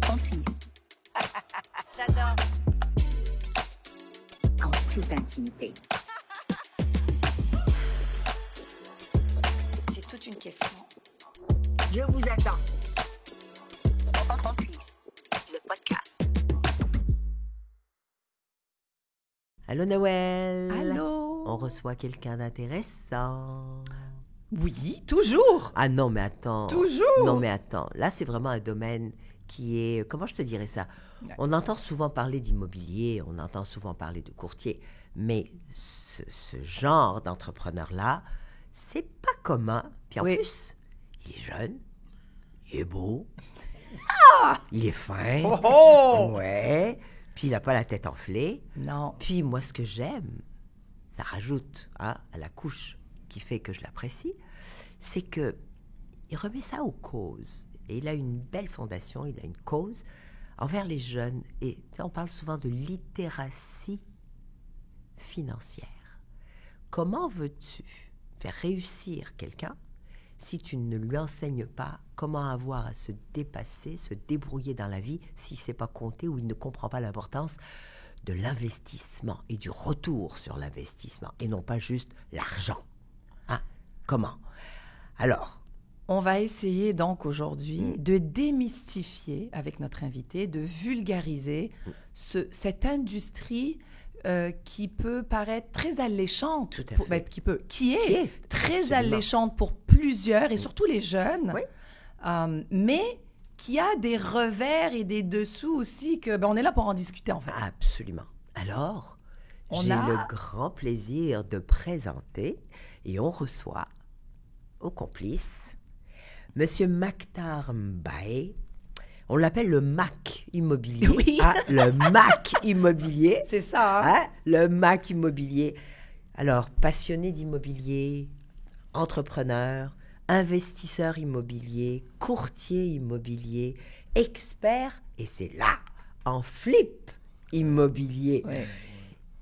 Complice. J'adore. En toute intimité. C'est toute une question. Je vous attends. Complice. Le podcast. Allô Noël. Allô. On reçoit quelqu'un d'intéressant. Oui, toujours. Ah non, mais attends. Toujours. Non, mais attends. Là, c'est vraiment un domaine qui est... Comment je te dirais ça? On entend souvent parler d'immobilier, on entend souvent parler de courtier, mais ce genre d'entrepreneur-là, c'est pas commun. Puis en plus, il est jeune, il est beau, il est fin. Oh! Ouais. Puis il n'a pas la tête enflée. Non. Puis moi, ce que j'aime, ça rajoute à la couche qui fait que je l'apprécie, c'est que il remet ça aux causes. Et il a une belle fondation, il a une cause envers les jeunes. Et tu sais, on parle souvent de littératie financière. Comment veux-tu faire réussir quelqu'un si tu ne lui enseignes pas comment avoir à se dépasser, se débrouiller dans la vie, s'il ne sait pas compter ou il ne comprend pas l'importance de l'investissement et du retour sur l'investissement, et non pas juste l'argent. Hein? Comment? Alors, on va essayer donc aujourd'hui de démystifier avec notre invité, de vulgariser cette industrie qui peut paraître très alléchante, Tout à fait. qui est très absolument alléchante pour plusieurs, et surtout les jeunes, Oui. mais qui a des revers et des dessous aussi, que on est là pour en discuter en fait. absolument. Alors, On j'ai a- le grand plaisir de présenter, et on reçoit au complice Monsieur Maktar Mbaye. On l'appelle le Mac immobilier. Oui. Ah, le Mac immobilier. C'est ça, hein? Hein? Le Mac immobilier. Alors, passionné d'immobilier, entrepreneur, investisseur immobilier, courtier immobilier, expert, et c'est là, en flip immobilier. Ouais.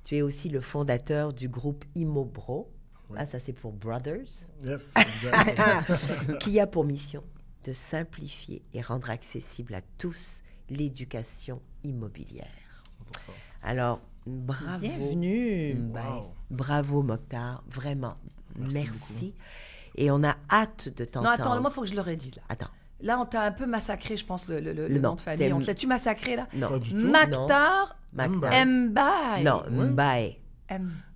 Tu es aussi le fondateur du groupe Immobro. Ah, ça c'est pour Brothers. Yes, exact. Qui a pour mission de simplifier et rendre accessible à tous l'éducation immobilière. Pour ça. Alors, bravo. Bienvenue. Mbaye. Wow. Bravo, Mokhtar. Vraiment, Merci merci. Et on a hâte de Non, t'entendre. attends, moi, il faut que je le redise, là. Attends. Là, on t'a un peu massacré, je pense, le Non, nom de famille. c'est- L'as-tu massacré, là? Non. Pas du tout. Maktar Mokhtar. Mbaye. Non, Mbaye.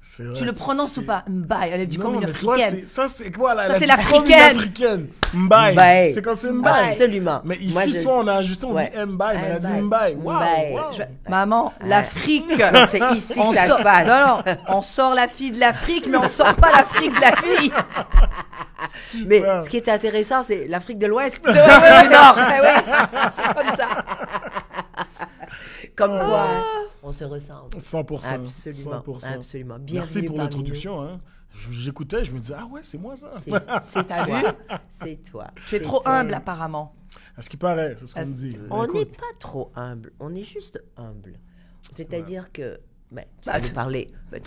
C'est vrai, Tu le prononces ou pas? Mbaye. Elle est du Non, comme une mais tu vois, africaine. ça, c'est quoi là? Ça, c'est Elle a dit comme une l'africaine. africaine. Mbaye. Mbaye. C'est quand c'est Mbaye. Absolument. Mais ici, Moi, tu je vois, on sais. a ajusté, on Ouais. dit Mbaye, mais elle a dit Mbaye. Mbaye. Wow, Mbaye. wow. Maman, l'Afrique. C'est ici On que ça sort... se passe. Non, non, on sort la fille de l'Afrique, mais on sort pas l'Afrique de la fille. Mais Super. ce qui est intéressant, c'est l'Afrique de l'Ouest. Ouais, ouais, Nord. Oui, c'est comme ça. Comme quoi, on se ressemble. 100%. Absolument. 100%. Absolument. Merci Bienvenue pour parmi l'introduction. Hein. J'écoutais, je me disais, ah ouais, c'est moi ça. nous. C'est T'as toi. vu? C'est toi. Tu es C'est trop toi. humble, apparemment. À ce qui paraît, c'est ce qu'on Est-ce- me dit. On Écoute, n'est pas trop humble. On est juste humble. C'est-à-dire que tu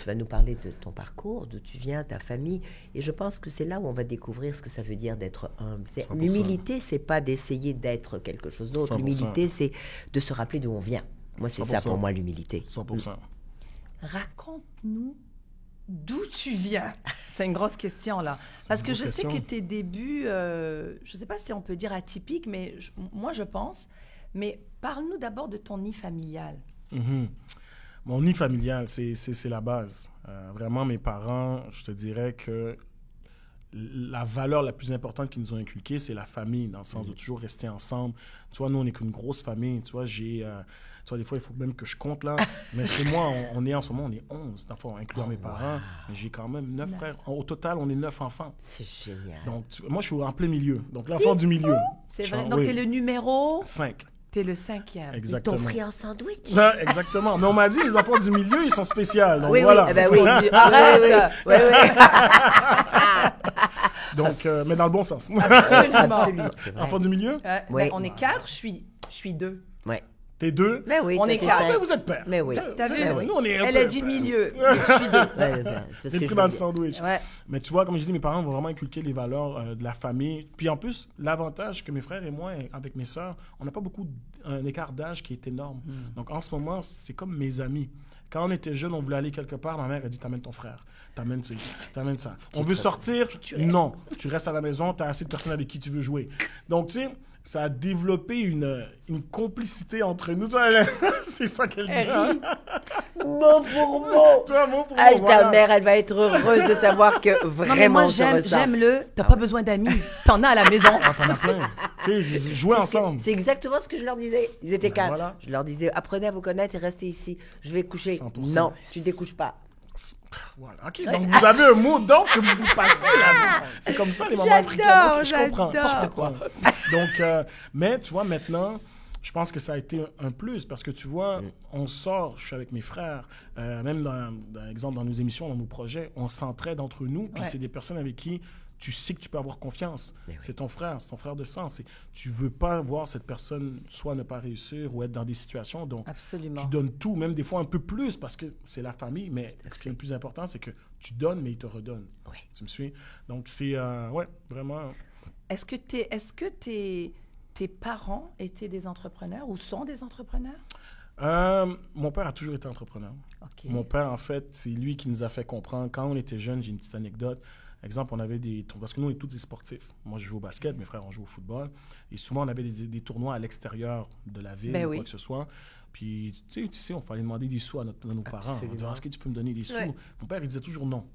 vas nous parler de ton parcours, d'où tu viens, ta famille. Et je pense que c'est là où on va découvrir ce que ça veut dire d'être humble. 100%. L'humilité, c'est pas d'essayer d'être quelque chose d'autre. 100%. L'humilité, c'est de se rappeler d'où on vient. Moi, c'est ça 100%. pour moi, l'humilité. 100%. Raconte-nous d'où tu viens. C'est une grosse question, là. Parce que grosse je sais question. que tes débuts, je ne sais pas si on peut dire atypiques, mais moi, je pense. Mais parle-nous d'abord de ton nid familial. Mhm. Mon nid familial, c'est la base. Vraiment, mes parents, je te dirais que la valeur la plus importante qu'ils nous ont inculquée, c'est la famille, dans le sens de toujours rester ensemble. Tu vois, nous, on n'est qu'une grosse famille. Tu vois, tu vois, des fois, il faut même que je compte là. Mais chez moi, on est en ce moment, on est 11, d'enfants, incluant mes parents. Mais j'ai quand même 9 frères. Au total, on est 9 enfants. C'est génial. Donc, moi, je suis en plein milieu. Donc, l'enfant du milieu. C'est vrai. Donc, tu es le numéro... 5. Tu es le 5e. Ils t'ont Exactement. pris en sandwich. Ouais, exactement. Mais on m'a dit, les enfants du milieu, ils sont spéciaux. Donc, Oui, voilà. oui. Eh ben C'est ce oui. qu'on dit. Arrête! Oui, Donc, mais dans le bon sens. Absolument. Absolument. C'est vrai. Enfant du milieu? Ben, Oui. on est 4, je suis 2. Ouais. T'es deux. Mais oui, On t'as est tes quatre. cinq. Mais vous êtes père. Mais oui. T'as vu? Nous, on est un Elle peu a dit père. milieu. Je suis deux. Ouais, c'est ce T'es que pris je dans veux le dire. sandwich. Ouais. Mais tu vois, comme je dis, mes parents vont vraiment inculquer les valeurs de la famille. Puis en plus, l'avantage que mes frères et moi, avec mes sœurs, on n'a pas beaucoup un écart d'âge qui est énorme. Donc en ce moment, c'est comme mes amis. Quand on était jeunes, on voulait aller quelque part, ma mère a dit t'amènes ton frère, t'amènes ça. On veut sortir, non. Tu restes à la maison, t'as assez de personnes avec qui tu veux jouer. Donc tu sais, ça a développé une complicité entre nous. Toi, c'est ça qu'elle dit. Hein? Mot pour mot. Toi, mot pour Ah, mot, ta voilà. mère, elle va être heureuse de savoir que Non, mais vraiment moi, je ressens. j'aime le. T'as pas besoin d'amis. T'en as à la maison. T'en as plein. Tu sais, jouer ensemble. C'est exactement ce que je leur disais. Ils étaient Ben quatre. voilà. Je leur disais, apprenez à vous connaître et restez ici. Je vais coucher. 100%. Non, tu découches pas. Voilà. OK, donc vous avez un mot d'ordre que vous passez là. C'est comme ça, les mamans africaines. Ok, je comprends. j'adore. Comprends. Donc, mais tu vois, maintenant, je pense que ça a été un plus parce que tu vois, on sort, je suis avec mes frères, même dans exemple, dans nos émissions, dans nos projets, on s'entraide entre nous, puis Ouais. c'est des personnes avec qui tu sais que tu peux avoir confiance. Mais oui. C'est ton frère de sang. Tu veux pas voir cette personne soit ne pas réussir ou être dans des situations. Donc, Absolument. tu donnes tout, même des fois un peu plus parce que c'est la famille. Mais ce qui est le plus important, c'est que tu donnes, mais ils te redonnent. Oui. Tu me suis? Donc, c'est, ouais, vraiment. Est-ce que tes parents étaient des entrepreneurs ou sont des entrepreneurs? Mon père a toujours été entrepreneur. OK. Mon père, en fait, c'est lui qui nous a fait comprendre. Quand on était jeunes, j'ai une petite anecdote. Exemple, on avait des tournois, parce que nous, on est tous des sportifs. Moi, je joue au basket, mes frères, on joue au football. Et souvent, on avait des tournois à l'extérieur de la ville, Ben ou oui. quoi que ce soit. Puis, tu sais, on fallait demander des sous à nos parents. On disait, est-ce que tu peux me donner des sous? Ouais. Mon père, il disait toujours non.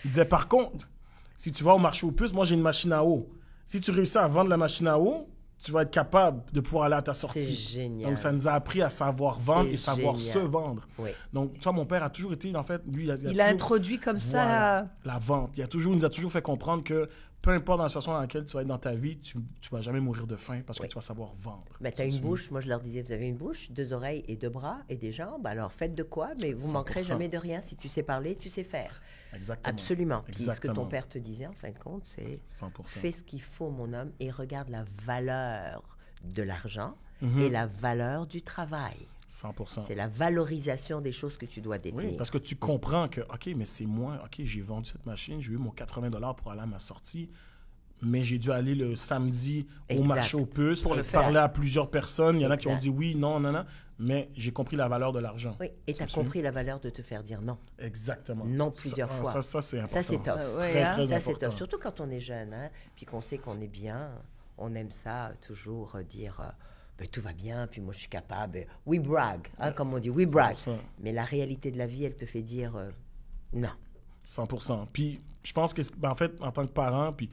Il disait, par contre, si tu vas au marché aux puces, moi, j'ai une machine à eau. Si tu réussis à vendre la machine à eau, tu vas être capable de pouvoir aller à ta sortie. C'est génial. Donc, ça nous a appris à savoir vendre C'est et savoir génial. se vendre. Oui. Donc, tu vois, mon père a toujours été, en fait, lui, Il a toujours- introduit comme Voilà, ça. la vente. Il nous a toujours fait comprendre que peu importe dans la situation dans laquelle tu vas être dans ta vie, tu vas jamais mourir de faim parce que Oui. tu vas savoir vendre. Ben, tu as une bouche, moi je leur disais, vous avez une bouche, 2 oreilles et 2 bras et des jambes, alors faites de quoi, mais vous 100%. manquerez jamais de rien. Si tu sais parler, tu sais faire. Exactement. Absolument. Puis ce que Exactement. ton père te disait, en fin de compte, c'est 100%. fais ce qu'il faut, mon homme, et regarde la valeur de l'argent Mhm. et la valeur du travail. 100%. C'est la valorisation des choses que tu dois détenir. Oui, parce que tu comprends que, OK, mais c'est moi, OK, j'ai vendu cette machine, j'ai eu mon 80 $ pour aller à ma sortie, mais j'ai dû aller le samedi au Exact. marché aux puces, Pour le faire. parler à plusieurs personnes. Il y en a qui ont Exact. dit oui, non, non, non, mais j'ai compris la valeur de l'argent. Oui, et tu as Tu compris la valeur de te faire dire non. Exactement. Non plusieurs Ça, fois. Ça, c'est important. Ça, c'est top. Ouais, Très, hein. très Ça, c'est important. top. Surtout quand on est jeune, hein, puis qu'on sait qu'on est bien, on aime ça, toujours dire ben, tout va bien, puis moi je suis capable. We brag, hein, comme on dit, we brag. 100%. Mais la réalité de la vie, elle te fait dire non. 100%. Puis je pense que, ben, en fait, en tant que parent, puis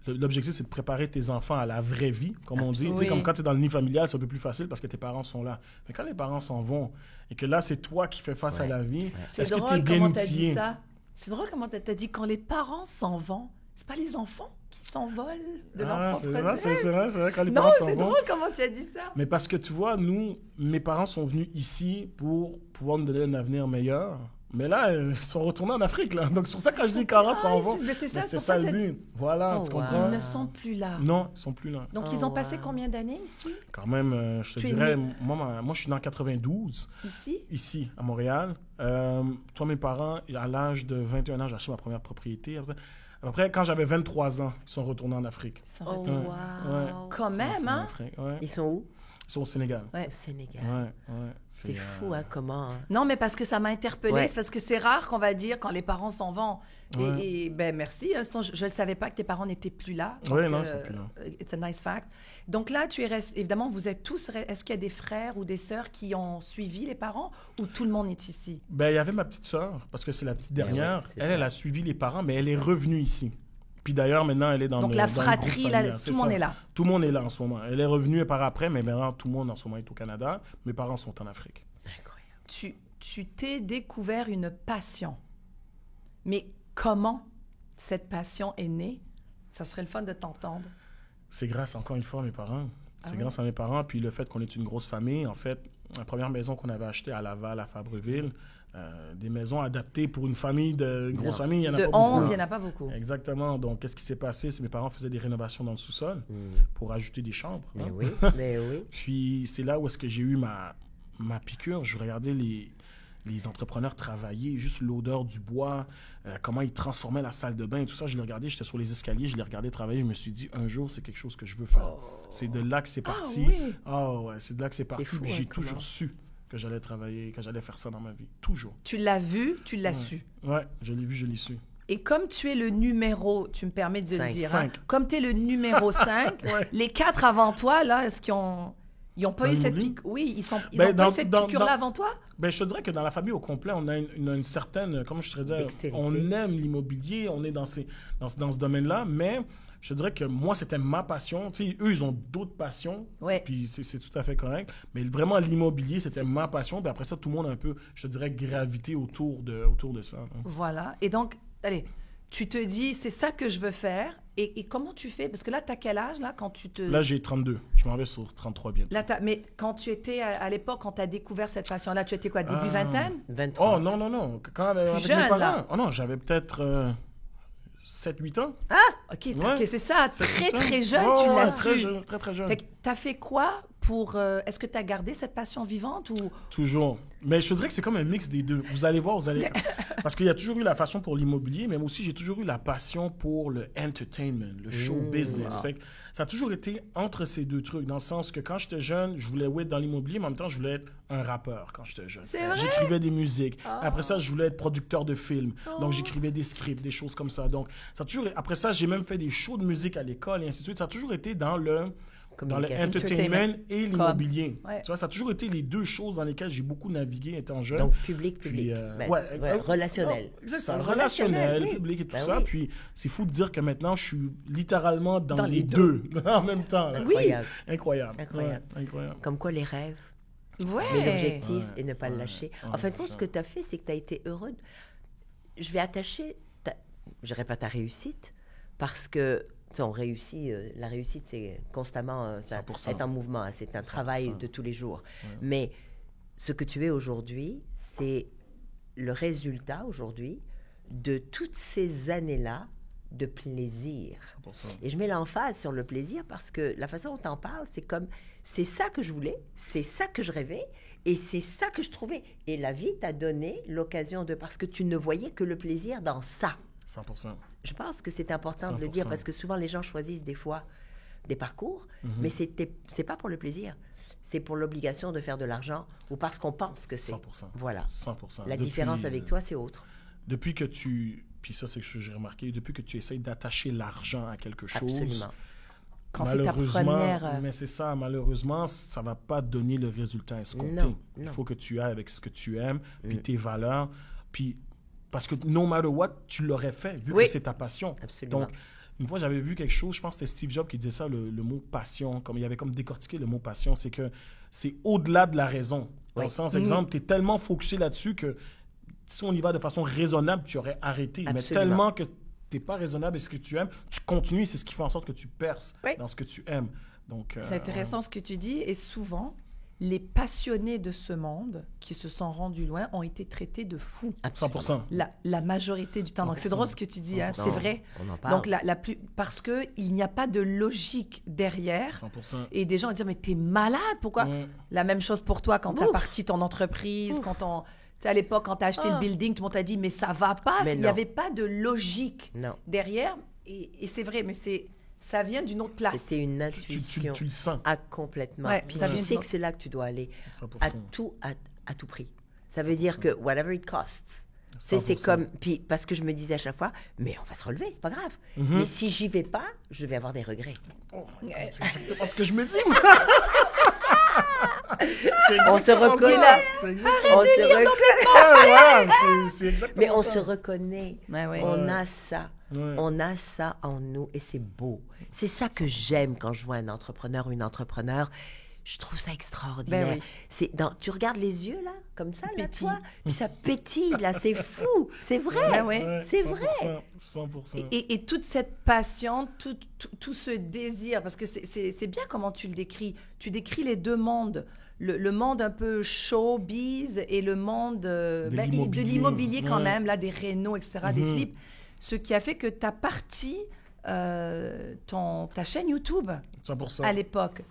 l'objectif, c'est de préparer tes enfants à la vraie vie, comme on dit. Tu sais, Oui. comme quand tu es dans le nid familial, c'est un peu plus facile parce que tes parents sont là. Mais quand les parents s'en vont et que là, c'est toi qui fais face à la vie, C'est est-ce que tu es drôle bien comment tu as outillé? dit ça. C'est drôle comment tu as dit quand les parents s'en vont, c'est pas les enfants qui s'envolent de leur Ah, propre c'est vrai, zèle. c'est vrai, quand les Non, parents s'en c'est vont. drôle comment tu as dit ça. Mais parce que tu vois, nous, mes parents sont venus ici pour pouvoir nous donner un avenir meilleur. Mais là, ils sont retournés en Afrique, là. Donc, c'est pour ça que quand je dis quand s'en vont, mais c'est ça, c'est pour ça ça le que but. Voilà, Oh, tu wow. comprends? Ils ne sont plus là. Non, ils sont plus là. Donc, Oh, ils ont passé wow. combien d'années ici? Quand même, je te Tu es dirais, né- moi, je suis né en 92, Ici? ici, à Montréal. Toi, mes parents, à l'âge de 21 ans, j'ai acheté ma première propriété. Après, quand j'avais 23 ans, ils sont retournés en Afrique. Ils sont Oh, retournés. wow. Ouais. Quand Ils sont même, retournés en hein? Afrique, ouais. Ils sont où? Ils sont au Sénégal. Ouais. Au Sénégal. Ouais. C'est fou, hein, comment... Non, mais parce que ça m'a interpellée. Ouais. C'est parce que c'est rare qu'on va dire quand les parents s'en vont. Ouais. Et ben merci. Je ne savais pas que tes parents n'étaient plus là. Ouais, Donc, non, ils sont plus là. It's a nice fact. Donc là, tu es resté. Évidemment, vous êtes tous. Est-ce qu'il y a des frères ou des sœurs qui ont suivi les parents ou tout le monde est ici? Ben, il y avait ma petite sœur, parce que c'est la petite dernière. oui, c'est elle, ça. elle a suivi les parents, mais elle est revenue ici. Puis d'ailleurs, maintenant, elle est dans Donc le la dans le groupe fratrie, là, familial. tout C'est le monde ça. est là. Tout le monde est là en ce moment. Elle est revenue par après, mais maintenant, tout le monde en ce moment est au Canada. Mes parents sont en Afrique. Incroyable. Tu t'es découvert une passion. Mais comment cette passion est née? Ça serait le fun de t'entendre. C'est grâce, encore une fois, à mes parents. C'est grâce à mes parents. Puis le fait qu'on est une grosse famille, en fait, la première maison qu'on avait achetée à Laval, à Fabreville, des maisons adaptées pour une famille, une grosse famille, il n'y en a De pas 11, beaucoup. il n'y en a pas beaucoup. Exactement. Donc, qu'est-ce qui s'est passé? C'est mes parents faisaient des rénovations dans le sous-sol pour ajouter des chambres. Mais hein. oui, mais oui. Puis c'est là où est-ce que j'ai eu ma piqûre. Je regardais les entrepreneurs travailler, juste l'odeur du bois, comment ils transformaient la salle de bain et tout ça. Je les regardais, j'étais sur les escaliers, je les regardais travailler. Je me suis dit, un jour, c'est quelque chose que je veux faire. C'est de là que c'est parti. oui. Ouais, c'est de là que c'est parti. fou, Puis j'ai hein, comment? toujours su que j'allais travailler, que j'allais faire ça dans ma vie. Toujours. Tu l'as vu, tu l'as su. Ouais, je l'ai vu, je l'ai su. Et comme tu es le numéro, tu me permets de le Cinq. dire, Cinq. comme tu es le numéro 5, les 4 avant toi, là, est-ce qu'ils ont... Ils n'ont pas Dans eu cette l'immobilier? piqûre. Oui, ils ont Ben, pas eu cette piqûre-là avant toi? Ben, je te dirais que dans la famille au complet, on a une certaine, comment je te dirais, Dextérité. on aime l'immobilier, on est dans ce domaine-là, mais je te dirais que moi, c'était ma passion. Tu sais, eux, ils ont d'autres passions, Ouais. puis c'est tout à fait correct, mais vraiment, l'immobilier, c'était ma passion, puis après ça, tout le monde a un peu, je te dirais, gravité autour de ça. hein. Voilà. Et donc, allez, tu te dis, c'est ça que je veux faire. Et comment tu fais? Parce que là, tu as quel âge, là, quand tu te... Là, j'ai 32. Je m'en vais sur 33 bientôt. Là, mais quand tu étais à l'époque, quand tu as découvert cette passion-là, tu étais quoi, début vingtaine? 23. Oh, non. Quand avec jeune, mes parents. là. Oh non, j'avais peut-être 7-8 ans. Ah, OK, Ouais. ok, c'est ça. Très, 7-8 ans. très jeune, Oh, tu l'as ouais, très su. jeune, très jeune. Fait que t'as fait quoi pour... Est-ce que tu as gardé cette passion vivante ou... Toujours. Mais je te dirais que c'est comme un mix des deux. Vous allez voir, Parce qu'il y a toujours eu la passion pour l'immobilier, mais moi aussi, j'ai toujours eu la passion pour le entertainment, le show business. Fait que ça a toujours été entre ces deux trucs, dans le sens que quand j'étais jeune, je voulais être dans l'immobilier, mais en même temps, je voulais être un rappeur quand j'étais jeune. C'est vrai? J'écrivais des musiques. Après ça, je voulais être producteur de films. Donc, j'écrivais des scripts, des choses comme ça. Donc, ça a toujours... Après ça, j'ai même fait des shows de musique à l'école et ainsi de suite. Ça a toujours été dans le entertainment et l'immobilier. Ouais. Tu vois, ça a toujours été les deux choses dans lesquelles j'ai beaucoup navigué étant jeune. Donc, public. Puis, Ben, ouais, relationnel. non, c'est ça, Donc, relationnel, oui. public et tout Ben ça. oui. Puis c'est fou de dire que maintenant, je suis littéralement dans les les deux en même temps. là. Incroyable. Incroyable. Incroyable. Ouais, incroyable. Comme quoi, les rêves, Ouais. mais l'objectif Ouais. et ne pas le lâcher. Ouais, En fait, c'est ce ça. que tu as fait, c'est que tu as été heureux. Je vais attacher, je dirais pas ta réussite, parce que tu sais, on réussit, la réussite, c'est constamment être en mouvement, hein, c'est un travail 100%. de tous les jours. Mais ce que tu es aujourd'hui, c'est le résultat aujourd'hui de toutes ces années-là de plaisir. 100%. Et je mets l'emphase sur le plaisir parce que la façon dont tu en parles, c'est comme, c'est ça que je voulais, c'est ça que je rêvais, et c'est ça que je trouvais. Et la vie t'a donné l'occasion de... Parce que tu ne voyais que le plaisir dans ça. 100%. Je pense que c'est important de le dire 100%. parce que souvent les gens choisissent des fois des parcours, mais c'est pas pour le plaisir. C'est pour l'obligation de faire de l'argent ou parce qu'on pense que c'est. 100%. Voilà. 100%. La différence avec toi, c'est autre. Depuis que tu... Puis ça, c'est ce que j'ai remarqué. Depuis que tu essayes d'attacher l'argent à quelque chose... Absolument. Quand c'est ta première... Mais c'est ça, malheureusement, ça va pas donner le résultat escompté. Non, Il non. faut que tu ailles avec ce que tu aimes, puis tes valeurs, puis parce que no matter what, tu l'aurais fait, vu Oui. que c'est ta passion. Absolument. Donc, une fois, j'avais vu quelque chose, je pense que c'était Steve Jobs qui disait ça, le mot passion, comme il avait comme décortiqué le mot passion, c'est que c'est au-delà de la raison. Dans Oui. le sens, exemple, tu es tellement focusé là-dessus que si on y va de façon raisonnable, tu aurais arrêté. Mais Absolument. tellement que tu n'es pas raisonnable et ce que tu aimes, tu continues, c'est ce qui fait en sorte que tu perces Oui. dans ce que tu aimes. Donc, C'est intéressant ce que tu dis. Et souvent, les passionnés de ce monde qui se sont rendus loin ont été traités de fous. 100%. La majorité du temps. Donc, c'est drôle ce que tu dis, hein, Non, c'est vrai. on en parle. Donc, parce qu'il n'y a pas de logique derrière. 100%. Et des gens vont dire, mais t'es malade, pourquoi? Ouais. La même chose pour toi quand t'as Ouf. parti ton entreprise, quand on... Tu sais, à l'époque, quand t'as acheté le building, tout le monde t'a dit, mais ça va pas. Mais Il n'y non. avait pas de logique Non. derrière. Et c'est vrai, mais ça vient d'une autre place. C'était une Tu intuition. le sens. Ah, complètement. Ouais, Puis ça tu vient sais de- que c'est là que tu dois aller 100%. à tout prix. Ça veut dire que whatever it costs. C'est 100%. comme, puis parce que je me disais à chaque fois, mais on va se relever, c'est pas grave. Mais si j'y vais pas, je vais avoir des regrets. C'est exactement ce que je me dis. moi. On se reconnaît. C'est exactement On se reconnaît. voilà, c'est exactement Mais on ça. se reconnaît. Ouais, ouais. On a ça. Ouais. On a ça en nous et c'est beau. C'est ça que j'aime quand je vois un entrepreneur ou une entrepreneure. Je trouve ça extraordinaire. Ben oui. Tu regardes les yeux, là, comme ça, là, Pétille. toi, puis ça pétille, là, c'est fou. C'est vrai. Ben oui. Ouais, c'est 100%, vrai. 100%. Et toute cette passion, tout ce désir, parce que c'est bien comment tu le décris. Tu décris les deux mondes. Le monde un peu showbiz et le monde de l'immobilier quand Ouais. même, là, des rénaux, etc., des flips. Ce qui a fait que tu as parti ta chaîne YouTube 100%. à l'époque.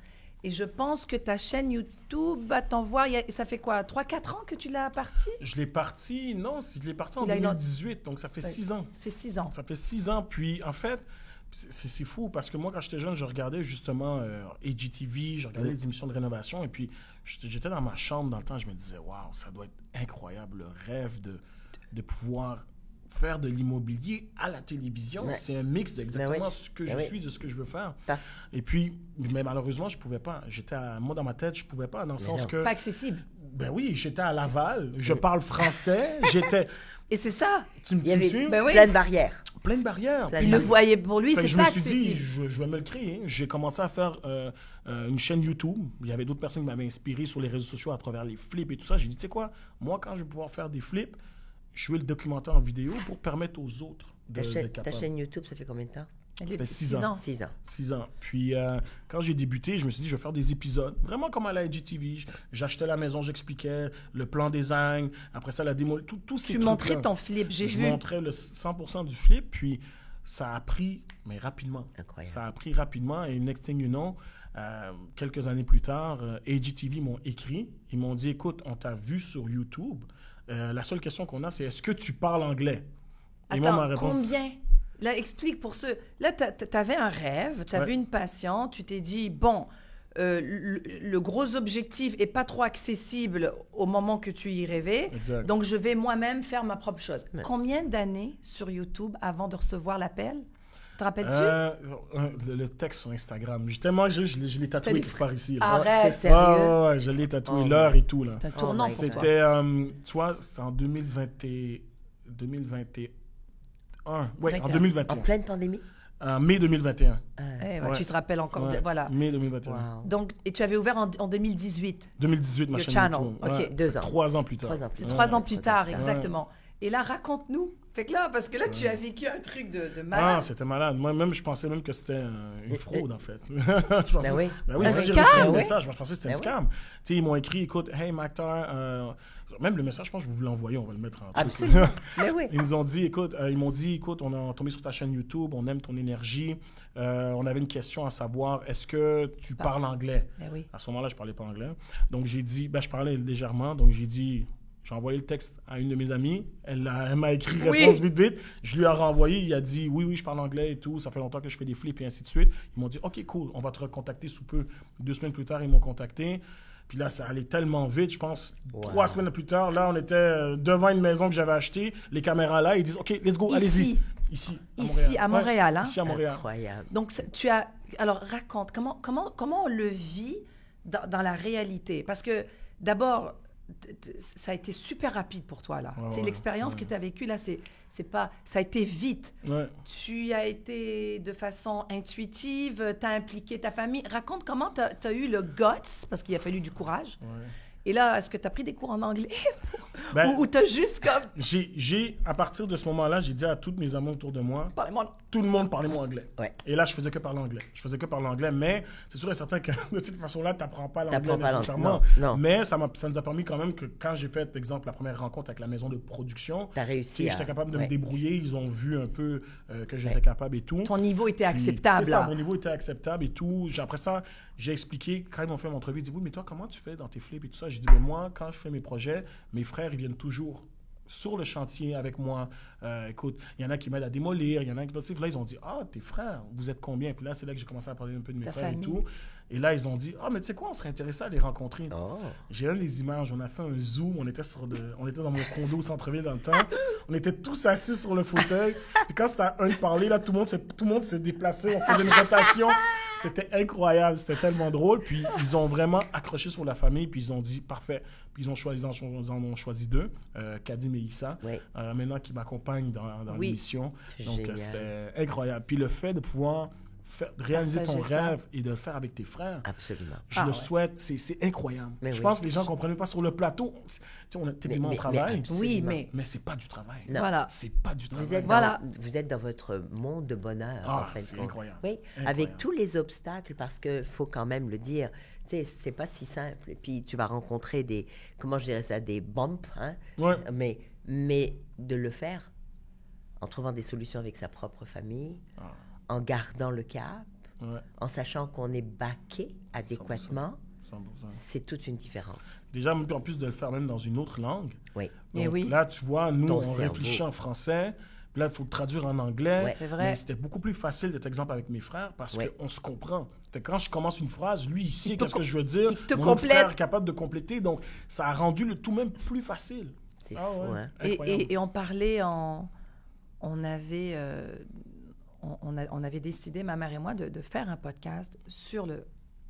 Et je pense que ta chaîne YouTube, à t'en voir, ça fait quoi, 3-4 ans que tu l'as partie? Je l'ai parti en Il a une autre- 2018, donc ça fait Ouais. 6 ans. Ça fait 6 ans. Ça fait 6 ans. Puis, en fait, c'est fou parce que moi, quand j'étais jeune, je regardais justement HGTV, je regardais les émissions de rénovation. Et puis, j'étais dans ma chambre dans le temps, je me disais, waouh, ça doit être incroyable, le rêve de pouvoir faire de l'immobilier à la télévision. Ouais. C'est un mix d'exactement oui. ce que Ben je oui. suis, de ce que je veux faire. Paf. Et puis, mais malheureusement, je pouvais pas. Moi, dans ma tête, je pouvais pas, dans le sens non. que... C'est pas accessible. Ben oui, j'étais à Laval, je parle français, Et c'est ça. Tu me Il y avait suis? Ben oui. plein de barrières. Plein de barrières. Plein de Puis- Il le voyait pour lui, Fait que c'est je pas me suis dit, accessible. je vais me le créer. J'ai commencé à faire une chaîne YouTube. Il y avait d'autres personnes qui m'avaient inspiré sur les réseaux sociaux à travers les flips et tout ça. J'ai dit, tu sais quoi, moi, quand je vais pouvoir faire des flips, je vais le documenter en vidéo pour permettre aux autres Ta d'être chaîne, capables. ta chaîne YouTube, ça fait combien de temps? Elle Ça est fait 6 ans. 6 ans. 6 ans. Puis, quand j'ai débuté, je me suis dit, je vais faire des épisodes, vraiment comme à la IGTV. J'achetais la maison, j'expliquais le plan design, après ça, la démo, tous ces Tu trucs-là. montrais ton flip, j'ai Je vu. montrais le 100% du flip, puis ça a pris, mais rapidement. Incroyable. Ça a pris rapidement, et next thing you know, quelques années plus tard, AGTV m'ont écrit, ils m'ont dit, écoute, on t'a vu sur YouTube, la seule question qu'on a, c'est est-ce que tu parles anglais? Et moi, Attends, ma réponse, combien? Là, explique pour ceux... Là, t'avais un rêve, t'avais Ouais. une passion, tu t'es dit, bon, le gros objectif est pas trop accessible au moment que tu y rêvais, Exact. donc je vais moi-même faire ma propre chose. Ouais. Combien d'années sur YouTube avant de recevoir l'appel? Te rappelles-tu? le texte sur Instagram, tellement je l'ai tatoué T'as quelque part ici. Là. Arrête. C'est sérieux? Ouais, je l'ai tatoué, Oh l'heure my- et tout. Là. C'est un tournant my pour God. toi. C'était, tu vois, c'est en 2021. Oui, en 21. 2021. En pleine pandémie? En mai 2021. Ah, Eh ben, Ouais. Tu te rappelles encore, Ouais, voilà. Mai 2021. wow. Donc, et tu avais ouvert en 2018. 2018, ma Your chaîne channel. YouTube. Ok, Ouais. 2 ans. 3 ans plus tard. 3 ans. C'est Ouais. 3 ans plus tard, Ouais. exactement. Et là, raconte-nous. Fait que là, parce que là, tu as vécu un truc de Ah, malade. c'était malade. Moi-même, je pensais même que c'était une fraude, en fait. Je pensais- Ben oui. Ben oui, Un quand j'ai scam? reçu le Ben oui. message, moi, je pensais que c'était un Ben scam. Tu sais, ils m'ont écrit, écoute, hey, Mactar, même le message, je pense que je vais vous l'envoyer, on va le mettre en truc. Absolument. Mais oui. Ils nous ont dit, écoute, on est tombé sur ta chaîne YouTube, on aime ton énergie. On avait une question à savoir, est-ce que tu parles anglais? Ben oui. À ce moment-là, je parlais pas anglais. Donc, j'ai dit, je parlais légèrement. Donc, j'ai envoyé le texte à une de mes amies. Elle m'a écrit Oui. réponse vite. Je lui ai renvoyé. Il a dit, oui, je parle anglais et tout. Ça fait longtemps que je fais des flips et ainsi de suite. Ils m'ont dit, OK, cool, on va te recontacter sous peu. 2 semaines plus tard, ils m'ont contacté. Puis là, ça allait tellement vite, je pense. Wow. 3 semaines plus tard, là, on était devant une maison que j'avais achetée. Les caméras là, ils disent, OK, let's go, allez-y. Ici, à Montréal, Ouais, hein? Ici, à Montréal. Incroyable. Donc, tu as... Alors, raconte, comment on le vit dans la réalité? Parce que, d'abord, ça a été super rapide pour toi, là. Ouais, Tu sais, ouais, l'expérience que tu as vécue, là, c'est pas... Ça a été vite. Ouais. Tu as été de façon intuitive, tu as impliqué ta famille. Raconte comment tu as eu le guts, parce qu'il a fallu du courage. Ouais. Et là, est-ce que tu as pris des cours en anglais? Ben, Ou tu as juste comme... à partir de ce moment-là, j'ai dit à toutes mes amies autour de moi, Parlez-moi... tout le monde parlait anglais. Ouais. Et là, je faisais que parler anglais. Mais c'est sûr et certain que de cette façon-là, tu n'apprends pas l'anglais T'apprends pas l'anglais. nécessairement. Non, non. Mais ça nous a permis quand même que quand j'ai fait, par exemple, la première rencontre avec la maison de production, T'as tu réussi sais, à... j'étais capable de ouais. me débrouiller. Ils ont vu un peu que j'étais Ouais. capable et tout. Ton niveau était Puis, acceptable, C'est ça, là. mon niveau était acceptable et tout. Après ça, j'ai expliqué, quand ils m'ont fait mon entrevue, ils disent, oui, mais toi, comment tu fais dans tes flips et tout ça? J'ai dit, ben moi, quand je fais mes projets, mes frères, ils viennent toujours sur le chantier avec moi. Écoute, il y en a qui m'aident à démolir, il y en a qui... Là, ils ont dit, ah, tes frères, vous êtes combien? Puis là, c'est là que j'ai commencé à parler un peu de mes Ta frères famille. et tout. Et là, ils ont dit, ah, mais tu sais quoi, on serait intéressé à les rencontrer. Oh. J'ai les images, on a fait un zoom, on était dans mon condo au centre-ville dans le temps. On était tous assis sur le fauteuil. Puis quand c'était à un de parler, là, tout le monde s'est déplacé, on faisait une rotation. C'était incroyable, c'était tellement drôle. Puis ils ont vraiment accroché sur la famille, puis ils ont dit, parfait. Puis ils en ont choisi 2, Kadim et Issa, Oui. maintenant qui m'accompagnent dans Oui. l'émission. Donc Génial. c'était incroyable. Puis le fait de pouvoir réaliser ton Partager ça. rêve et de le faire avec tes frères. Absolument. Je le souhaite, c'est incroyable. Mais je oui. pense que les gens ne comprennent pas sur le plateau. On a typiquement mais on travaille, absolument. Oui, mais mais c'est pas du travail. Non. voilà. C'est pas du travail. Vous êtes dans votre monde de bonheur, Ah, en fin de c'est compte. incroyable. Oui, Incroyable. avec tous les obstacles, parce qu'il faut quand même le dire, tu sais, c'est pas si simple. Et puis, tu vas rencontrer des, comment je dirais ça, des bumps, hein? Ouais. Mais de le faire en trouvant des solutions avec sa propre famille, en gardant le cap, Ouais. en sachant qu'on est baqué adéquatement, 100%. c'est toute une différence. Déjà, en plus de le faire même dans une autre langue. Oui. Eh Donc, oui. là, tu vois, nous, Ton on cerveau. réfléchit en français. Puis là, il faut le traduire en anglais. Ouais. C'est vrai. Mais c'était beaucoup plus facile d'être exemple avec mes frères parce Ouais. qu'on se comprend. Fait que quand je commence une phrase, lui, il sait te qu'est-ce que je veux dire. il te Mon autre complète. frère est capable de compléter. Donc, ça a rendu le tout même plus facile. C'est fou, hein? Incroyable. Et on parlait on avait, on avait décidé, ma mère et moi, de faire un podcast sur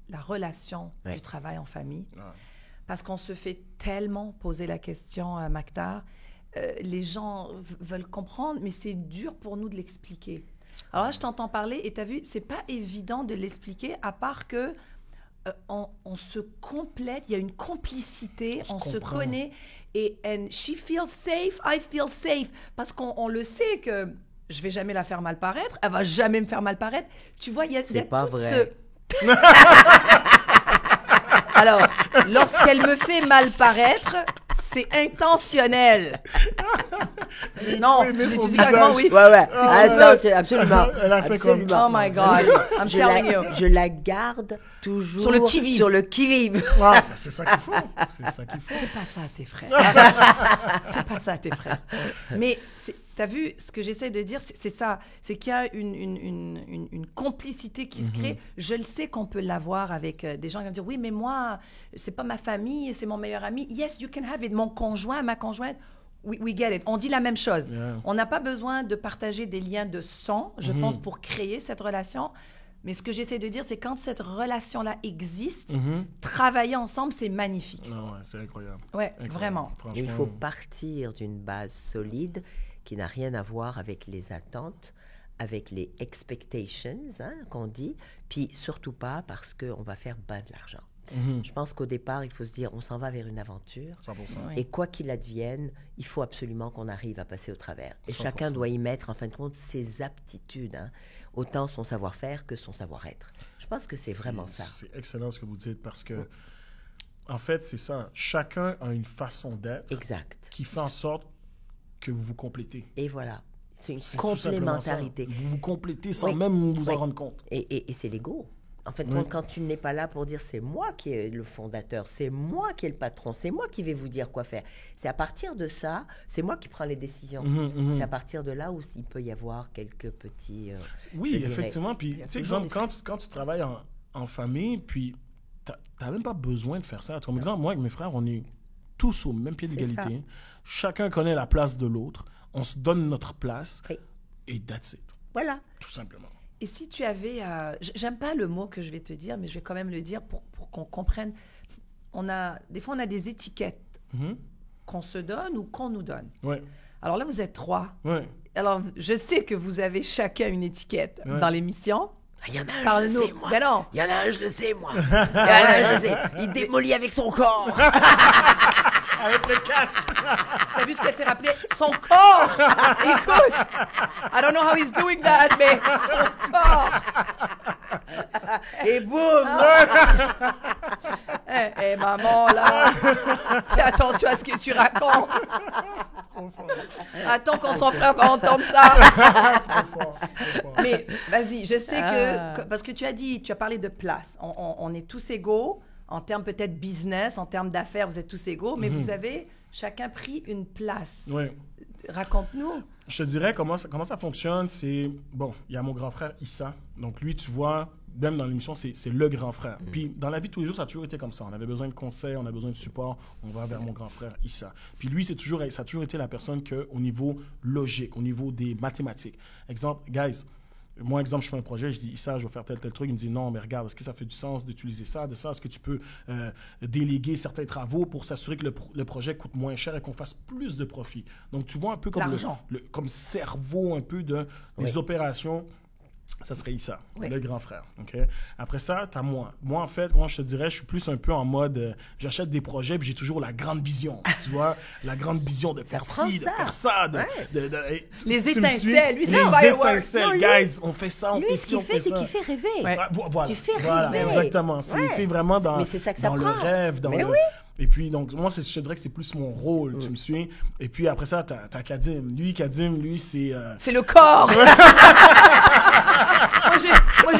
la relation Ouais. du travail en famille. Ouais. Parce qu'on se fait tellement poser la question à Maktar. Les gens veulent comprendre, mais c'est dur pour nous de l'expliquer. Alors là, je t'entends parler et tu as vu, c'est pas évident de l'expliquer, à part que on se complète, il y a une complicité, on se comprend. connaît. Et and she feels safe, I feel safe. Parce qu'on le sait que je vais jamais la faire mal paraître, elle va jamais me faire mal paraître. Tu vois, il y a C'est pas tout vrai. Alors, lorsqu'elle me fait mal paraître, c'est intentionnel. Non, Oui, mais je son l'ai dit visage. clairement, oui. Ouais, ouais. Ah, Attends, c'est absolument. Elle a fait comme- absolument. Oh my God, I'm telling you. Je la garde toujours Sur le qui-vive. Sur le qui-vive. Ah, mais c'est ça qu'il faut. C'est ça qu'il faut. Fais pas ça à tes frères. Fais pas ça à tes frères. Mais t'as vu, ce que j'essaie de dire, c'est ça. C'est qu'il y a une complicité qui se crée. Je le sais qu'on peut l'avoir avec des gens qui vont dire, oui, mais moi, c'est pas ma famille, c'est mon meilleur ami. Yes, you can have it. Mon conjoint, ma conjointe, we get it. On dit la même chose. Yeah. On n'a pas besoin de partager des liens de sang, je pense, pour créer cette relation. Mais ce que j'essaie de dire, c'est quand cette relation-là existe, travailler ensemble, c'est magnifique. Non, ouais, c'est incroyable. Ouais, Incroyable. vraiment. Franchement. Il faut partir d'une base solide qui n'a rien à voir avec les attentes, avec les expectations, hein, qu'on dit, puis surtout pas parce qu'on va faire bas de l'argent. Je pense qu'au départ, il faut se dire, on s'en va vers une aventure. 100%. Oui. Et quoi qu'il advienne, il faut absolument qu'on arrive à passer au travers. Et 100%. chacun doit y mettre, en fin de compte, ses aptitudes, hein, autant son savoir-faire que son savoir-être. Je pense que c'est vraiment ça. C'est excellent ce que vous dites parce que, en fait, c'est ça. Chacun a une façon d'être Exact. qui fait en sorte que vous vous complétez. Et voilà. C'est une C'est tout simplement ça. complémentarité. Vous vous complétez sans Oui. même vous en Oui. rendre compte. Et c'est l'ego. En fait, Oui. quand tu n'es pas là pour dire c'est moi qui est le fondateur, c'est moi qui est le patron, c'est moi qui vais vous dire quoi faire. C'est à partir de ça, c'est moi qui prends les décisions. C'est à partir de là où il peut y avoir quelques petits... Oui, je dirais. effectivement. Puis, Il y tu a sais, toujours exemple, quand tu travailles en famille, puis t'as même pas besoin de faire ça. Comme exemple, moi, avec mes frères, on est tous au même pied C'est d'égalité. Chacun connaît la place de l'autre. On se donne notre place. Oui. Et that's it. Voilà. Tout simplement. Et si tu avais... j'aime pas le mot que je vais te dire, mais je vais quand même le dire pour qu'on comprenne. Des fois, on a des étiquettes qu'on se donne ou qu'on nous donne. Ouais. Alors là, vous êtes 3. Ouais. Alors, je sais que vous avez chacun une étiquette Ouais. dans l'émission. Il y en a un, je le Parle-nous. sais, moi. Ben non. Il y en a un, je le sais, moi. Il y en a un, je le sais. Il démolit avec son corps. Avec le casque. T'as vu ce qu'elle s'est rappelé? Son corps! Écoute! I don't know how he's doing that, mais son corps! Et boum! Eh, maman, là! Fais attention à ce que tu racontes! Attends quand son frère va entendre ça! Trop fort. Mais vas-y, je sais parce que tu as parlé de place. On est tous égaux, en termes peut-être business, en termes d'affaires, vous êtes tous égaux, mais vous avez chacun pris une place. Oui. Raconte-nous. Je te dirais comment ça fonctionne. C'est, bon, il y a mon grand frère Issa. Donc, lui, tu vois, même dans l'émission, c'est le grand frère. Puis, dans la vie de tous les jours, ça a toujours été comme ça. On avait besoin de conseils, on a besoin de support. On va vers mon grand frère Issa. Puis, lui, ça a toujours été la personne qu'au niveau logique, au niveau des mathématiques. Exemple, guys, moi, exemple, je fais un projet, je dis, Issa, je vais faire tel truc. Il me dit, non, mais regarde, est-ce que ça fait du sens d'utiliser ça, de ça? Est-ce que tu peux déléguer certains travaux pour s'assurer que le projet coûte moins cher et qu'on fasse plus de profit? Donc, tu vois un peu comme L'argent. comme cerveau un peu des opérations Ça serait Issa, Oui. le grand frère. OK? Après ça, t'as moi. Moi, en fait, moi, je te dirais, je suis plus un peu en mode, j'achète des projets, puis j'ai toujours la grande vision. Tu vois? La grande vision de faire prend ci, de ça. faire ça. Les tu me suis? étincelles, lui, c'est un Les firework. étincelles, Non, lui- guys, on fait ça, on Lui, fait ce ci, on qu'il fait fait, c'est ça. qu'il fait rêver. Ouais. Voilà, Tu fais voilà, rêver. exactement. C'est Ouais. tu sais, vraiment dans, Mais c'est ça que ça dans le prend. rêve, dans Mais le... oui. Et puis, donc, moi, je te dirais que c'est plus mon rôle, tu me suis? Et puis, après ça, t'as Kadim. Kadim, lui, c'est... C'est le corps. moi, j'ai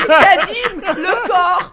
Kadim, le corps.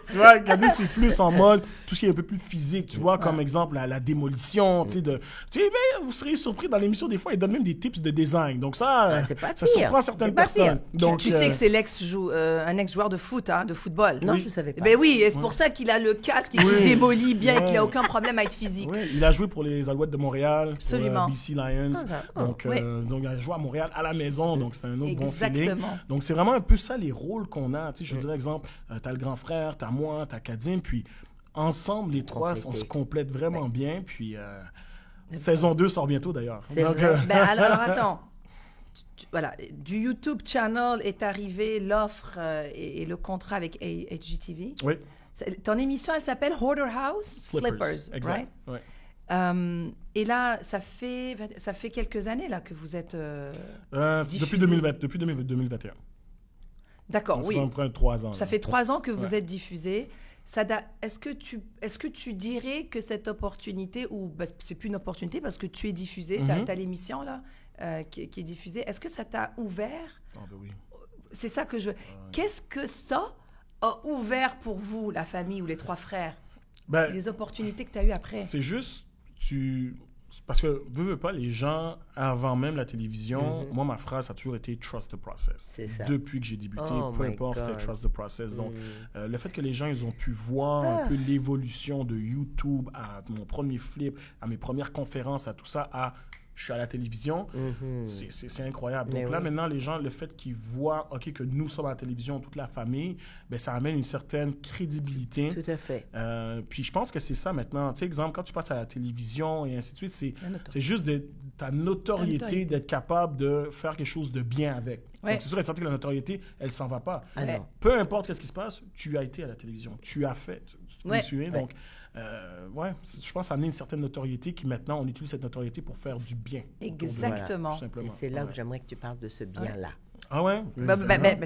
Tu vois, Kadim, c'est plus en mode tout ce qui est un peu plus physique, tu vois, comme exemple la démolition, tu sais, mais vous seriez surpris dans l'émission, des fois, ils donnent même des tips de design. Donc ça, c'est pas ça pire. surprend certaines C'est pas personnes. pire. Donc, Tu sais que c'est un ex-joueur de foot, hein, de football. Non, Oui. je ne savais pas. Ben oui, et c'est pour ça qu'il a le casque et qu'il Oui. démolit bien et qu'il Ouais. a aucun problème à être physique. oui, il a joué pour les Alouettes de Montréal, Absolument. pour BC Lions. Donc, Oui. donc, il a joué à Montréal à la maison, donc c'était un autre bon feeling. Exactement. Donc, c'est vraiment un peu ça les rôles qu'on a. Tu sais, je dirais, exemple, t'as le grand frère, t'as moi, t'as Kadim, puis ensemble, les trois, on se complète vraiment bien. Puis, saison 2 sort bientôt, d'ailleurs. C'est Donc, vrai. Ben alors attends. Voilà, du YouTube channel est arrivé l'offre et le contrat avec HGTV. oui, Ton émission, elle s'appelle Hoarder House Flippers, exact. right? Ouais. Et là, ça fait quelques années là que vous êtes. C'est depuis diffusé. 2021. D'accord, Donc, oui. ça va prendre 3 ans. Ça là. fait 3 ans que vous Ouais. êtes diffusé. Est-ce que tu dirais que cette opportunité, ou ben, c'est plus une opportunité parce que tu es diffusé, tu as l'émission là qui est diffusée, est-ce que ça t'a ouvert? Ah, ben oui. C'est ça que je veux. Qu'est-ce que ça a ouvert pour vous, la famille ou les 3 frères? Ben, Les opportunités que tu as eues après? c'est juste, parce que, veux pas, les gens, avant même la télévision, moi, ma phrase a toujours été « trust the process ». C'est ça. Depuis que j'ai débuté, Oh peu my importe, c'était God. « trust the process ». Donc, le fait que les gens, ils ont pu voir un peu l'évolution de YouTube à mon premier flip, à mes premières conférences, à tout ça, à je suis à la télévision, c'est incroyable. Mais Donc là, oui. maintenant, les gens, le fait qu'ils voient, OK, que nous sommes à la télévision, toute la famille, ben, ça amène une certaine crédibilité. Tout à fait. Puis je pense que c'est ça maintenant. Tu sais, exemple, quand tu passes à la télévision et ainsi de suite, notoriété. c'est juste ta notoriété d'être capable de faire quelque chose de bien avec. Ouais. Donc c'est sûr et certain que la notoriété, elle s'en va pas. Ah non. Peu importe ce qui se passe, tu as été à la télévision, tu as fait. Tu Ouais. me suis, donc, je pense que ça a amené une certaine notoriété qui maintenant, on utilise cette notoriété pour faire du bien. autour de nous, Exactement. tout simplement. Et c'est là Ouais. que j'aimerais que tu parles de ce bien-là. Ah ouais?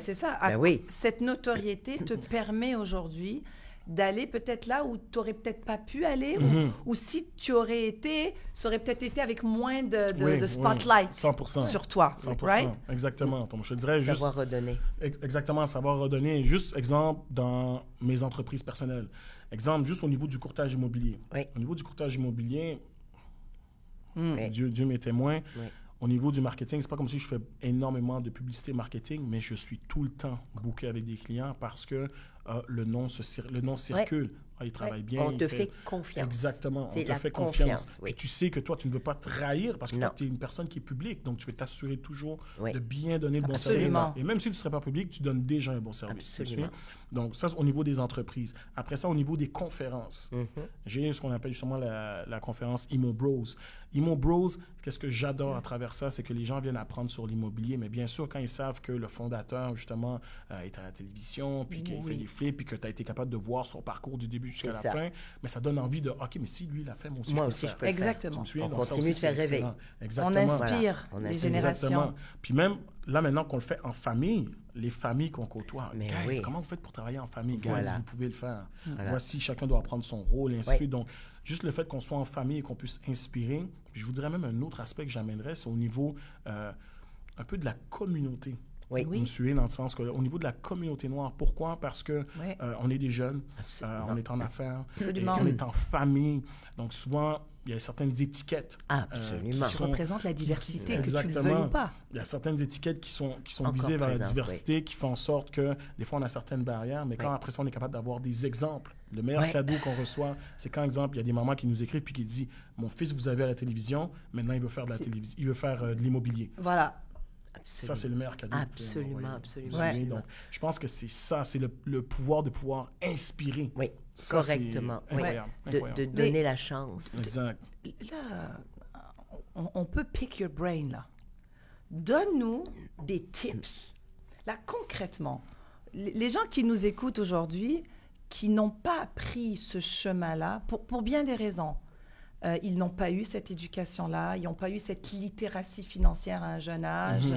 C'est ça. oui. Cette notoriété te permet aujourd'hui d'aller peut-être là où tu n'aurais peut-être pas pu aller, ou si tu aurais été, ça aurait peut-être été avec moins de spotlight 100%. sur toi. 100%. Right? Exactement. Donc, je te dirais juste... Savoir redonner. Exactement, savoir redonner. Juste exemple dans mes entreprises personnelles. Exemple, juste au niveau du courtage immobilier. Oui. Au niveau du courtage immobilier, Oui. Dieu m'est témoin. Oui. Au niveau du marketing, c'est pas comme si je fais énormément de publicité marketing, mais je suis tout le temps booké avec des clients parce que le nom circule. Ah, il travaille bien. On il te fait confiance. Exactement. On C'est te la fait confiance. oui. Puis tu sais que toi, tu ne veux pas trahir parce que Non. tu es une personne qui est publique. Donc, tu veux t'assurer toujours Oui. de bien donner le bon Absolument. service. Et même si tu ne serais pas public, tu donnes déjà un bon service. Tu Absolument. suis? Donc, ça, c'est au niveau des entreprises. Après ça, au niveau des conférences, j'ai ce qu'on appelle justement la conférence Immo Bros. Immo Bros, qu'est-ce que j'adore à travers ça, c'est que les gens viennent apprendre sur l'immobilier. Mais bien sûr, quand ils savent que le fondateur, justement, est à la télévision, puis qu'il fait des flips, puis que tu as été capable de voir son parcours du début jusqu'à la C'est ça. fin, mais ça donne envie de, OK, mais si lui l'a fait, moi aussi, Moi je aussi, peux je le peux faire. le faire. Exactement. Tu me suis? On Donc, ça continue aussi, de faire c'est rêver. excellent. On Exactement. inspire Voilà. On les inspire. générations. Exactement. Puis même, là, maintenant qu'on le fait en famille, les familles qu'on côtoie, Mais guys, oui. comment vous faites pour travailler en famille? Guys, Voilà. vous pouvez le faire. Voilà. Voici, chacun doit prendre son rôle, et ainsi de Oui. suite. Donc, juste le fait qu'on soit en famille et qu'on puisse inspirer. Puis je vous dirais même un autre aspect que j'amènerais, c'est au niveau un peu de la communauté. Oui. Vous me suivez dans le sens qu'au niveau de la communauté noire, pourquoi? Parce que Oui. on est des jeunes, Absolument. on est en affaires, Absolument. et on est en famille. Donc souvent, il y a certaines étiquettes. Absolument. Tu représentes la diversité, que tu le Exactement. veuilles ou pas. Il y a certaines étiquettes qui sont Encore visées vers la présentes, diversité, qui font en sorte que des fois on a certaines barrières, mais quand Oui. après ça on est capable d'avoir des exemples. Le meilleur Oui. cadeau qu'on reçoit, c'est quand, exemple, il y a des mamans qui nous écrivent puis qui disent mon fils vous avez à la télévision, maintenant il veut faire de la télévision, il veut faire de l'immobilier. Voilà. Ça, c'est le meilleur cadeau. que vous pouvez Absolument, envoyer. absolument. Vous suivez? Ouais. Donc, je pense que c'est ça, c'est le pouvoir de pouvoir inspirer. Oui, Ça, c'est correctement. Oui. incroyable, De incroyable. donner la chance. Exact. Là, on peut pick your brain, là. Donne-nous des tips Là, concrètement, les gens qui nous écoutent aujourd'hui, qui n'ont pas pris ce chemin-là, pour bien des raisons, ils n'ont pas eu cette éducation-là, ils n'ont pas eu cette littératie financière à un jeune âge.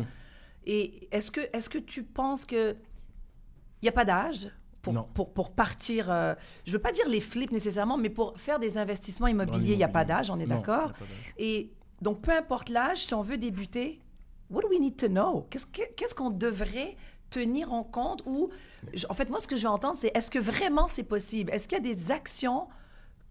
Et est-ce que tu penses qu'il n'y a pas d'âge pour partir, je ne veux pas dire les flips nécessairement, mais pour faire des investissements immobiliers, il n'y a pas d'âge, on est d'accord? Et donc, peu importe l'âge, si on veut débuter, what do we need to know? Qu'est-ce qu'on devrait tenir en compte? Ou, en fait, moi, ce que je veux entendre, c'est est-ce que vraiment c'est possible? Est-ce qu'il y a des actions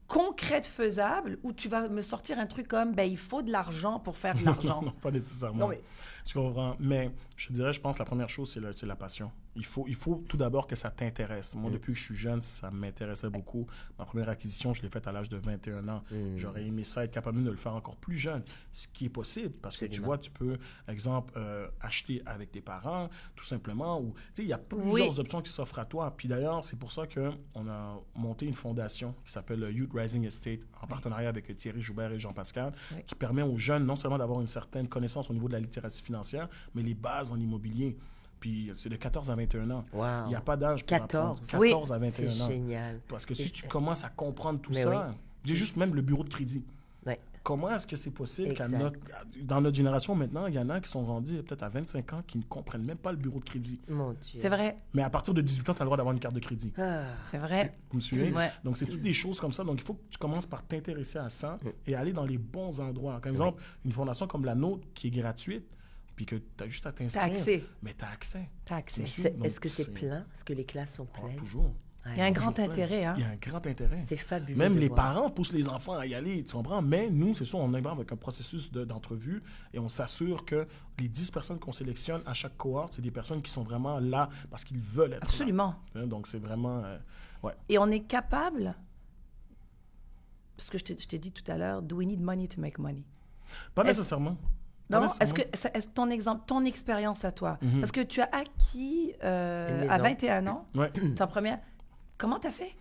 concrètes, faisables, où tu vas me sortir un truc comme, il faut de l'argent pour faire de l'argent? Non, pas nécessairement. Non, mais... Tu comprends? Mais je te dirais, je pense que la première chose, c'est la passion. Il faut tout d'abord que ça t'intéresse. Moi, depuis que je suis jeune, ça m'intéressait beaucoup. Ma première acquisition, je l'ai faite à l'âge de 21 ans. J'aurais aimé ça, être capable de le faire encore plus jeune, ce qui est possible. Parce que tu vois, tu peux, exemple, acheter avec tes parents, tout simplement. Ou, tu sais, il y a plusieurs options qui s'offrent à toi. Puis d'ailleurs, c'est pour ça qu'on a monté une fondation qui s'appelle Youth Rising Estate, en partenariat avec Thierry Joubert et Jean-Pascal, qui permet aux jeunes non seulement d'avoir une certaine connaissance au niveau de la littératie financière, mais les bases en immobilier. Puis c'est de 14 à 21 ans. Wow. Il n'y a pas d'âge pour 14. apprendre. 14 à 21 ans. C'est génial. Parce que si tu commences à comprendre tout Mais ça, j'ai juste même le bureau de crédit. Ouais. Comment est-ce que c'est possible Exact. dans notre génération maintenant, il y en a qui sont rendus peut-être à 25 ans qui ne comprennent même pas le bureau de crédit. Mon Dieu. C'est vrai. Mais à partir de 18 ans, tu as le droit d'avoir une carte de crédit. C'est vrai. Vous me suivez? Ouais. Donc, c'est toutes des choses comme ça. Donc, il faut que tu commences par t'intéresser à ça et aller dans les bons endroits. Par exemple, une fondation comme la nôtre qui est gratuite, puis que tu as juste à t'inscrire. T'as accès. Mais tu as accès. T'as accès. Tu me suis? Donc, Est-ce que c'est plein? Est-ce que les classes sont pleines? Toujours. Ouais. Il y a un grand Toujours plein. intérêt, hein? Il y a un grand intérêt. C'est fabuleux. Même de les voir. parents poussent les enfants à y aller, tu comprends? Mais nous, c'est sûr, on est avec un processus d'entrevue et on s'assure que les 10 personnes qu'on sélectionne à chaque cohorte, c'est des personnes qui sont vraiment là parce qu'ils veulent être Absolument. là. Donc, c'est vraiment... ouais. Et on est capable, parce que je t'ai dit tout à l'heure, do we need money to make money? Pas nécessairement. Non, est-ce que ton exemple, ton expérience à toi, parce que tu as acquis à 21 ans, Ouais. ta première, comment t'as fait?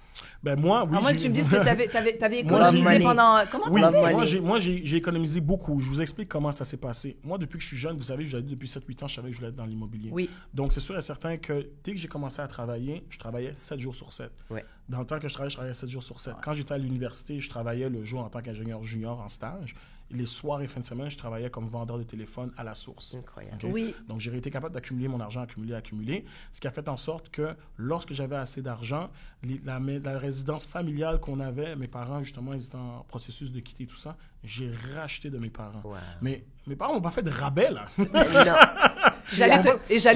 Ben moi, oui. À moins que tu me dises que t'avais Moi, économisé j'ai- pendant... Comment Oui, t'as fait? moi j'ai économisé beaucoup. Je vous explique comment ça s'est passé. Moi, depuis que je suis jeune, vous savez, je l'ai dit depuis 7-8 ans, je savais que je voulais être dans l'immobilier. Oui. Donc, c'est sûr et certain que dès que j'ai commencé à travailler, je travaillais 7 jours sur 7. Ouais. Dans le temps que je travaillais 7 jours sur 7. Quand j'étais à l'université, je travaillais le jour en tant qu'ingénieur junior en stage. Et les soirs et fins de semaine, je travaillais comme vendeur de téléphone à la source. Incroyable. OK? Oui. Donc, j'ai été capable d'accumuler mon argent, accumuler. Ce qui a fait en sorte que lorsque j'avais assez d'argent, la résidence familiale qu'on avait, mes parents, justement, ils étaient en processus de quitter tout ça, j'ai racheté de mes parents. Wow. Mais mes parents n'ont pas fait de rabais, là. Non, J'allais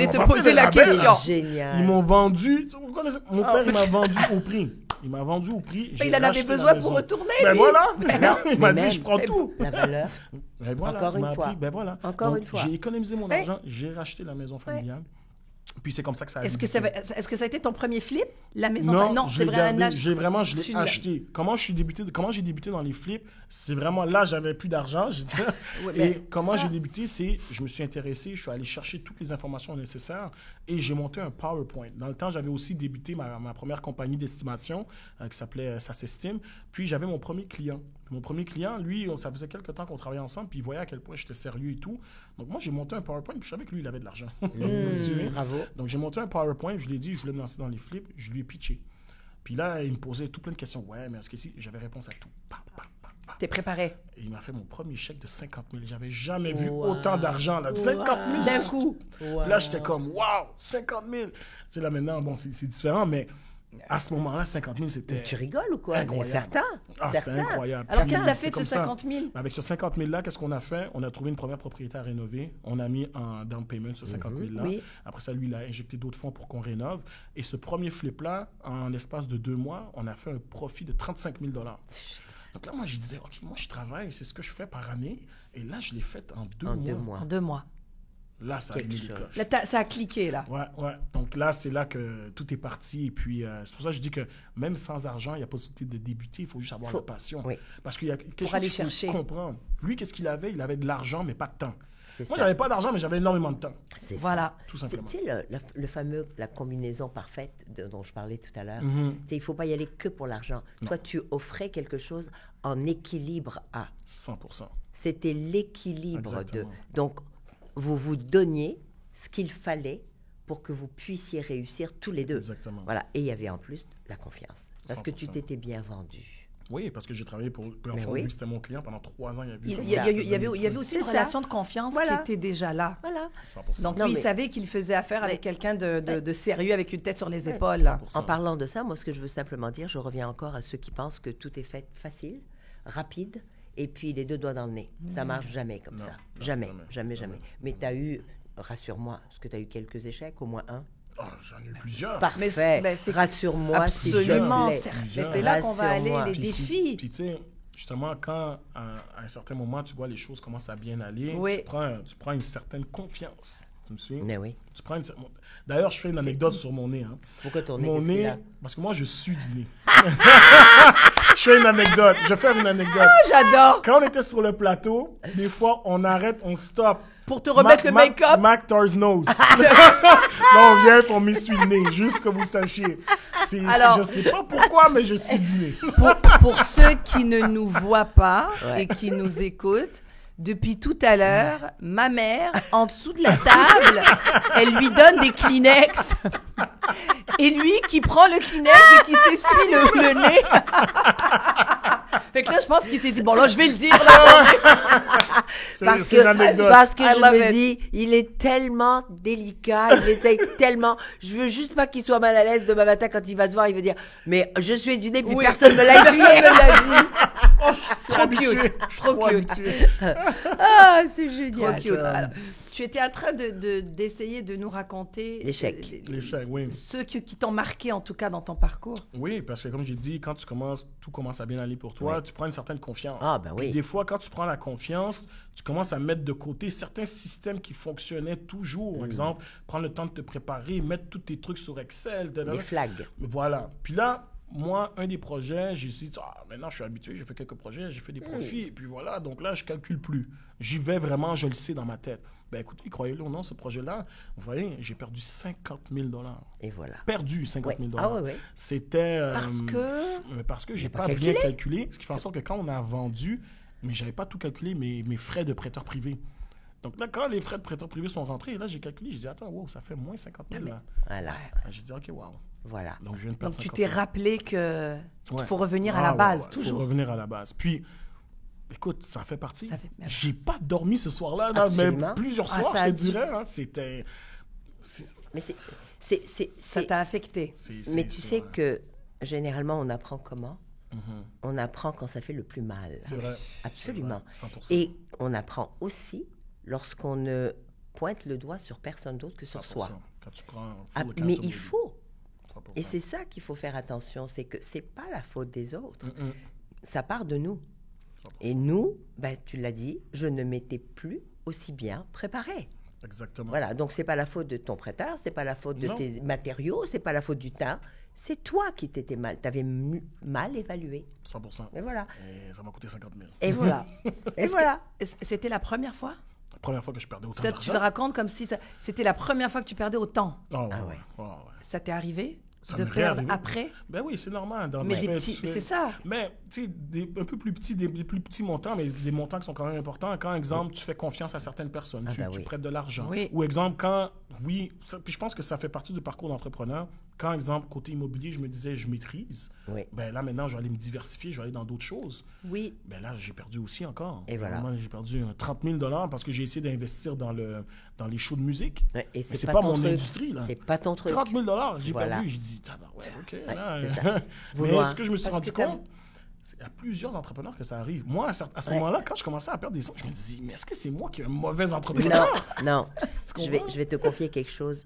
te On va poser faire la des rabais, question. génial. Ils m'ont vendu. Vous connaissez, mon père, il m'a vendu au prix. Il m'a vendu au prix. j'ai Il en avait racheté la besoin maison. pour retourner, Ben lui. voilà. Il m'a Mais dit, même, je prends tout. La valeur. Ben voilà, Encore il m'a une fois. appris. Ben voilà. Encore Donc, une fois. J'ai économisé mon argent, j'ai racheté la maison familiale. Puis c'est comme ça que ça a Est-ce que débuté. est-ce que ça a été ton premier flip, la maison? Non, C'est vrai, un âge. je l'ai Tu l'as- acheté. Comment j'ai débuté dans les flips, c'est vraiment là, j'avais plus d'argent. Et comment j'ai débuté, c'est, je me suis intéressé, je suis allé chercher toutes les informations nécessaires et j'ai monté un PowerPoint. Dans le temps, j'avais aussi débuté ma première compagnie d'estimation qui s'appelait SASestime. Puis j'avais mon premier client. Puis mon premier client, lui, ça faisait quelques temps qu'on travaillait ensemble, puis il voyait à quel point j'étais sérieux et tout. Donc moi, j'ai monté un PowerPoint, puis je savais que lui, il avait de l'argent. Bravo. Donc, j'ai monté un PowerPoint, je lui ai dit, je voulais me lancer dans les flips, je lui ai pitché. Puis là, il me posait tout plein de questions. Ouais, mais est-ce que si? J'avais réponse à tout. T'es préparé. Et il m'a fait mon premier chèque de 50 000. J'avais jamais vu Wow. autant d'argent, là. 50 000 D'un coup. Wow. Là, j'étais comme, waouh, 50 000. Tu sais, là, maintenant, bon, c'est différent, mais à ce moment-là, 50 000, c'était... Mais tu rigoles ou quoi? Incroyable. Mais certains. Ah, c'était certains. incroyable. Alors, Puis, qu'est-ce que t'as c'est fait de comme ce ça. 50 000? Avec ce 50 000-là, qu'est-ce qu'on a fait? On a trouvé une première propriété à rénover. On a mis un down payment sur 50 000-là. Oui. Après ça, lui, il a injecté d'autres fonds pour qu'on rénove. Et ce premier flip-là, en l'espace de 2 mois, on a fait un profit de 35 000 $. Donc là, moi, je disais, OK, moi, je travaille, c'est ce que je fais par année. Et là, je l'ai fait en 2 En mois. 2 mois. En 2 mois. Là, ça a Quelque mis les chose. cloches. Là, ça a cliqué, là. Ouais. Donc là, c'est là que tout est parti. Et puis, c'est pour ça que je dis que même sans argent, il y a possibilité de débuter. Il faut juste avoir la passion. Oui. Parce qu'il y a quelque chose aller qu'il faut chercher. comprendre. Lui, qu'est-ce qu'il avait? Il avait de l'argent, mais pas de temps. C'est Moi, ça. j'avais pas d'argent, mais j'avais énormément de temps. C'est Voilà. Tout ça. simplement. Tu sais, le fameux, la combinaison parfaite dont je parlais tout à l'heure, Mhm. tu sais, il ne faut pas y aller que pour l'argent. Toi, tu offrais quelque chose en équilibre à. 100%. C'était l'équilibre de... Exactement. Donc, vous vous donniez ce qu'il fallait pour que vous puissiez réussir tous les deux. Exactement. Voilà. Et il y avait en plus la confiance. Parce que tu 100%. t'étais bien vendu. Oui, parce que j'ai travaillé pour Mais vu oui. que c'était mon client pendant 3 ans. Il y avait aussi une C'est ça. relation de confiance Voilà. qui était déjà là. Voilà. 100%. Donc, Non, lui, il mais- savait qu'il faisait affaire avec quelqu'un de sérieux, avec une tête sur les Ouais. épaules. Là. 100%. En parlant de ça, moi, ce que je veux simplement dire, je reviens encore à ceux qui pensent que tout est fait facile, rapide, et puis les deux doigts dans le nez. Ça marche jamais comme Non, ça. non, Jamais, jamais. jamais. Mais tu as eu, rassure-moi, parce que tu as eu quelques échecs, au moins un. Ah, j'en ai eu plusieurs. Parfait. c'est- Rassure-moi, s'il te Absolument. plaît. Mais c'est là qu'on va aller, Rassure-moi. les Puis défis. Puis tu sais, justement, quand à un certain moment, tu vois les choses commencent à bien aller, Oui. tu prends une certaine confiance. Tu me suis? Mais oui. Tu prends D'ailleurs, je fais une anecdote sur mon nez. Hein. Pourquoi ton nez, Mon qu'est-ce qu'il nez, a? parce que moi, je sue du nez. Je fais une anecdote. Je vais faire une anecdote. J'adore. Quand on était sur le plateau, des fois, on arrête, on stop. Pour te remettre le make-up. Mac Tars Nose. Là, on vient et on m'essuie le nez, juste que vous sachiez. Alors- Je sais pas pourquoi, mais je suis du nez. Pour ceux qui ne nous voient pas Ouais. et qui nous écoutent, depuis tout à l'heure, ma mère, en dessous de la table, elle lui donne des Kleenex. Et lui qui prend le Kleenex et qui s'essuie le nez. Fait que là, je pense qu'il s'est dit, bon, là, je vais le dire, là. C'est une anecdote. Parce que I je love me it. dis, il est tellement délicat, il essaye tellement. Je veux juste pas qu'il soit mal à l'aise demain matin quand il va se voir, il veut dire, mais je suis du nez, puis Oui. personne me l'a Personne essuyé. me l'a dit. Trop Habitué. cute. Trop Trop cute. habitué. Ah, c'est Trop génial. cute. Alors, tu étais en train d'essayer de nous raconter L'échec. L'échec, oui. ceux qui t'ont marqué, en tout cas, dans ton parcours. Oui, parce que comme j'ai dit, quand tout commence à bien aller pour toi, tu prends une certaine confiance. Ah, ben Puis oui. des fois, quand tu prends la confiance, tu commences à mettre de côté certains systèmes qui fonctionnaient toujours. Par exemple, prendre le temps de te préparer, mettre tous tes trucs sur Excel. Les flags. Voilà. Puis là, moi, un des projets, j'ai dit, maintenant je suis habitué, j'ai fait quelques projets, j'ai fait des profits, et puis voilà, donc là, je calcule plus. J'y vais vraiment, je le sais dans ma tête. Ben écoutez, croyez-le ou non, ce projet-là, vous voyez, j'ai perdu 50 000 $. Et voilà. Perdu 50 000 $. Ah ouais. C'était... parce que j'ai pas pas bien calculé. calculé, ce qui fait en sorte que quand on a vendu, mais j'avais pas tout calculé, mes frais de prêteur privé. Donc là, quand les frais de prêteur privé sont rentrés, là, j'ai calculé, j'ai dit, attends, wow, ça fait moins 50 000 là. Voilà. J'ai dit, OK, wow. Voilà. Donc, je viens de perdre Donc, tu 50 t'es 000. rappelé que qu'il Ouais. faut revenir à Ah, la ouais, base, ouais, toujours. faut revenir à la base. Puis, écoute, ça fait partie. Ça fait- J'ai pas dormi ce soir-là, là, mais Absolument. plusieurs Ah, soirs, ça a je te dû- dirais. Hein, Mais Ça c'est... t'a affecté. Mais tu sais que, généralement, on apprend comment? On apprend quand ça fait le plus mal. C'est vrai. Absolument. C'est vrai, 100%. Et on apprend aussi lorsqu'on ne pointe le doigt sur personne d'autre que sur 100%. soi. Quand tu prends Ah, full mais accountability. il faut. 100%. Et c'est ça qu'il faut faire attention, c'est que c'est pas la faute des autres. Mm-mm. Ça part de nous. 100%. Et nous, ben, tu l'as dit, je ne m'étais plus aussi bien préparée. Exactement. Voilà, donc c'est pas la faute de ton prêteur, c'est pas la faute de Non. tes matériaux, c'est pas la faute du temps, c'est toi qui t'étais mal, t'avais mal évalué. 100%. Et voilà. Et ça m'a coûté 50 000. Et voilà. Et Est-ce voilà. que c'était la première fois? La première fois que je perdais autant Parce que tu le d'argent. racontes comme si c'était la première fois que tu perdais autant. Ah ouais, Ah ouais. ouais. Ouais, ouais. Ça t'est arrivé Ça de m'est perdre réarrivé. après? Ben oui, c'est normal. Dans Mais tu des fais- petits, tu fais- c'est ça. Mais, tu sais, un peu plus petits, des plus petits montants, mais des montants qui sont quand même importants. Quand, exemple, tu fais confiance à certaines personnes, Ah tu, ben tu oui. prêtes de l'argent. Oui. Ou, exemple, puis je pense que ça fait partie du parcours d'entrepreneur. Quand, exemple, côté immobilier, je me disais, je maîtrise. Oui. Ben là, maintenant, je vais aller me diversifier, je vais aller dans d'autres choses. Oui. Ben là, j'ai perdu aussi encore. Et voilà. Vraiment, j'ai perdu 30 000 $ parce que j'ai essayé d'investir dans les shows de musique. Ouais, et Mais c'est pas ton mon truc. industrie, là. C'est pas ton truc. 30 000 $, j'ai Voilà. perdu. J'ai dit, ouais, OK. là, c'est ça. Mais Vouloir. ce que je me suis Parce rendu que t'as- compte, c'est à plusieurs entrepreneurs que ça arrive. Moi, à ce Ouais. moment-là, quand je commençais à perdre des sons, je me disais, mais est-ce que c'est moi qui suis un mauvais entrepreneur? Non, non. Tu Je vais, comprends? je vais te confier quelque chose.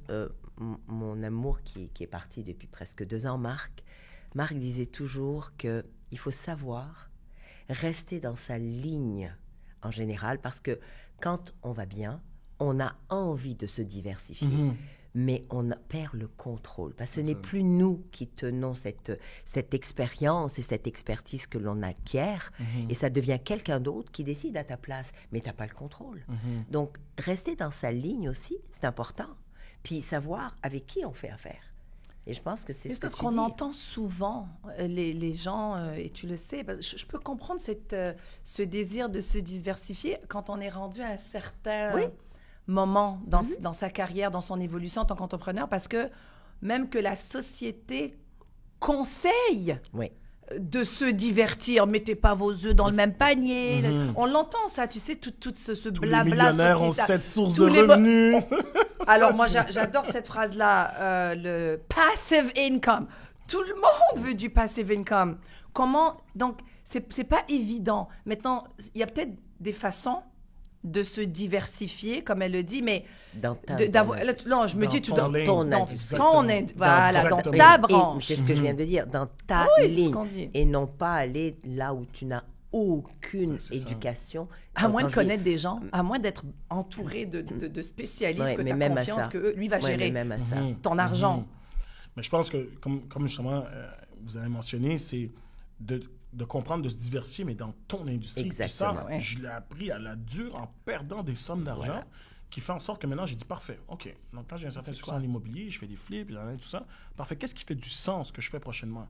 Mon amour qui est parti depuis presque 2 ans, Marc disait toujours qu'il faut savoir rester dans sa ligne en général, parce que quand on va bien, on a envie de se diversifier. Mhm. Mais on perd le contrôle, parce que ce n'est Absolument. plus nous qui tenons cette expérience et cette expertise que l'on acquiert, et ça devient quelqu'un d'autre qui décide à ta place, mais tu n'as pas le contrôle. Donc, rester dans sa ligne aussi, c'est important. Puis savoir avec qui on fait affaire. Et je pense que c'est ce que parce tu qu'on dis. entend souvent les gens, et tu le sais, parce que je peux comprendre ce désir de se diversifier quand on est rendu à un certain Oui. moment dans sa carrière, dans son évolution en tant qu'entrepreneur, parce que même que la société conseille Oui. de se divertir, mettez pas vos œufs dans le même panier. On l'entend ça, tu sais, tout ce Tous les blabla millionnaires ont sociétal. 7 sources Tous de les revenus. Alors Ça, moi, c'est- j'adore cette phrase-là, le passive income. Tout le monde veut du passive income. Comment... Donc, c'est pas évident. Maintenant, il y a peut-être des façons de se diversifier, comme elle le dit, mais Dans ta, d'avoir... dans là, non, je me Dans dis, tu ton dois... lane. ton Dans industrie. ton... Exactement. Voilà, dans Exactement. ta Et branche. c'est ce que je viens de dire, dans ta Oui, c'est ce ligne. qu'on dit. Et non pas aller là où tu n'as aucune Ouais, c'est ça. éducation. À moins de Quand connaître des gens, à moins d'être entouré de spécialistes Ouais, que mais tu as même à confiance ça. que lui va Ouais, mais gérer même à ça. ton argent. Mais je pense que, comme justement vous avez mentionné, c'est de comprendre, de se diversifier, mais dans ton industrie. Puis Exactement, ça, ouais. je l'ai appris à la dure en perdant des sommes d'argent, Voilà. qui fait en sorte que maintenant, j'ai dit, parfait, OK. Donc là, j'ai un certain succès en immobilier, je fais des flips, tout ça. Parfait, qu'est-ce qui fait du sens que je fais prochainement?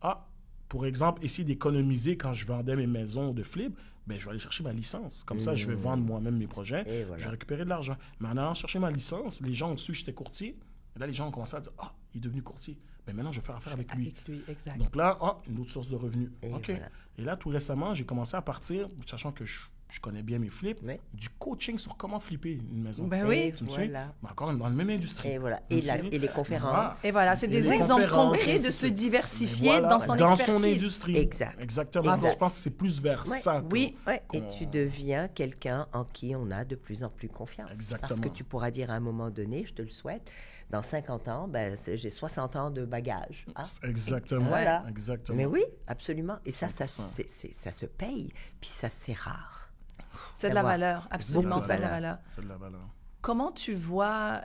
Ah, pour exemple, essayer d'économiser quand je vendais mes maisons de flip, ben, je vais aller chercher ma licence. Comme ça, je vais vendre moi-même mes projets, Et voilà. je vais récupérer de l'argent. Mais en allant chercher ma licence, les gens ont su que j'étais courtier. Et là, les gens ont commencé à dire, ah, il est devenu courtier. Ben, maintenant, je vais faire affaire avec lui. Avec lui, exact. Donc là, une autre source de revenus. Et OK. voilà. Et là, tout récemment, j'ai commencé à partir, sachant que je connais bien mes flips, Oui. du coaching sur comment flipper une maison. Ben oui. Et Tu me suis? voilà. Mais encore dans la même industrie. Et voilà. Tu me Et, suis? et les conférences. Et voilà, c'est Et des les exemples conférences, concrets de ainsi se suite. diversifier Mais voilà, dans son expertise. industrie. Exact. Exactement. Exact. Je pense que c'est plus vers Ouais. ça. Oui. Ouais, et qu'on- tu deviens quelqu'un en qui on a de plus en plus confiance. Exactement. Parce que tu pourras dire à un moment donné, je te le souhaite, dans 50 ans, ben, j'ai 60 ans de bagages. hein. Exactement. Voilà. Exactement. Mais oui, absolument. Et ça, ça 100%. ça se paye, puis ça, c'est rare. C'est de la D'avoir valeur, absolument, beaucoup c'est de de la valeur. valeur. C'est de la valeur. Comment tu vois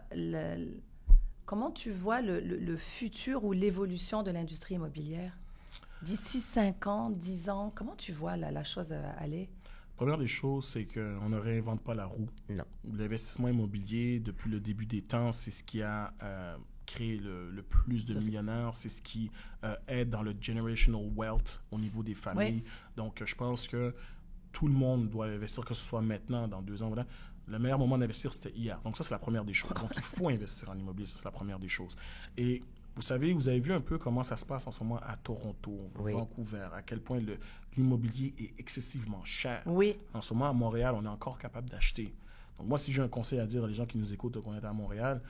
le futur ou l'évolution de l'industrie immobilière? D'ici 5 ans, 10 ans, comment tu vois la chose aller? Première des choses, c'est qu'on ne réinvente pas la roue. Non. L'investissement immobilier, depuis le début des temps, c'est ce qui a créé le plus de millionnaires. C'est ce qui aide dans le generational wealth au niveau des familles. Oui. Donc, je pense que tout le monde doit investir, que ce soit maintenant, dans 2 ans. Voilà. Le meilleur moment d'investir, c'était hier. Donc, ça, c'est la première des choses. Donc, il faut investir en immobilier. Ça, c'est la première des choses. Et vous savez, vous avez vu un peu comment ça se passe en ce moment à Toronto, Oui. Vancouver, à quel point l'immobilier est excessivement cher. Oui. En ce moment, à Montréal, on est encore capable d'acheter. Donc, moi, si j'ai un conseil à dire à les gens qui nous écoutent qu'on est à Montréal,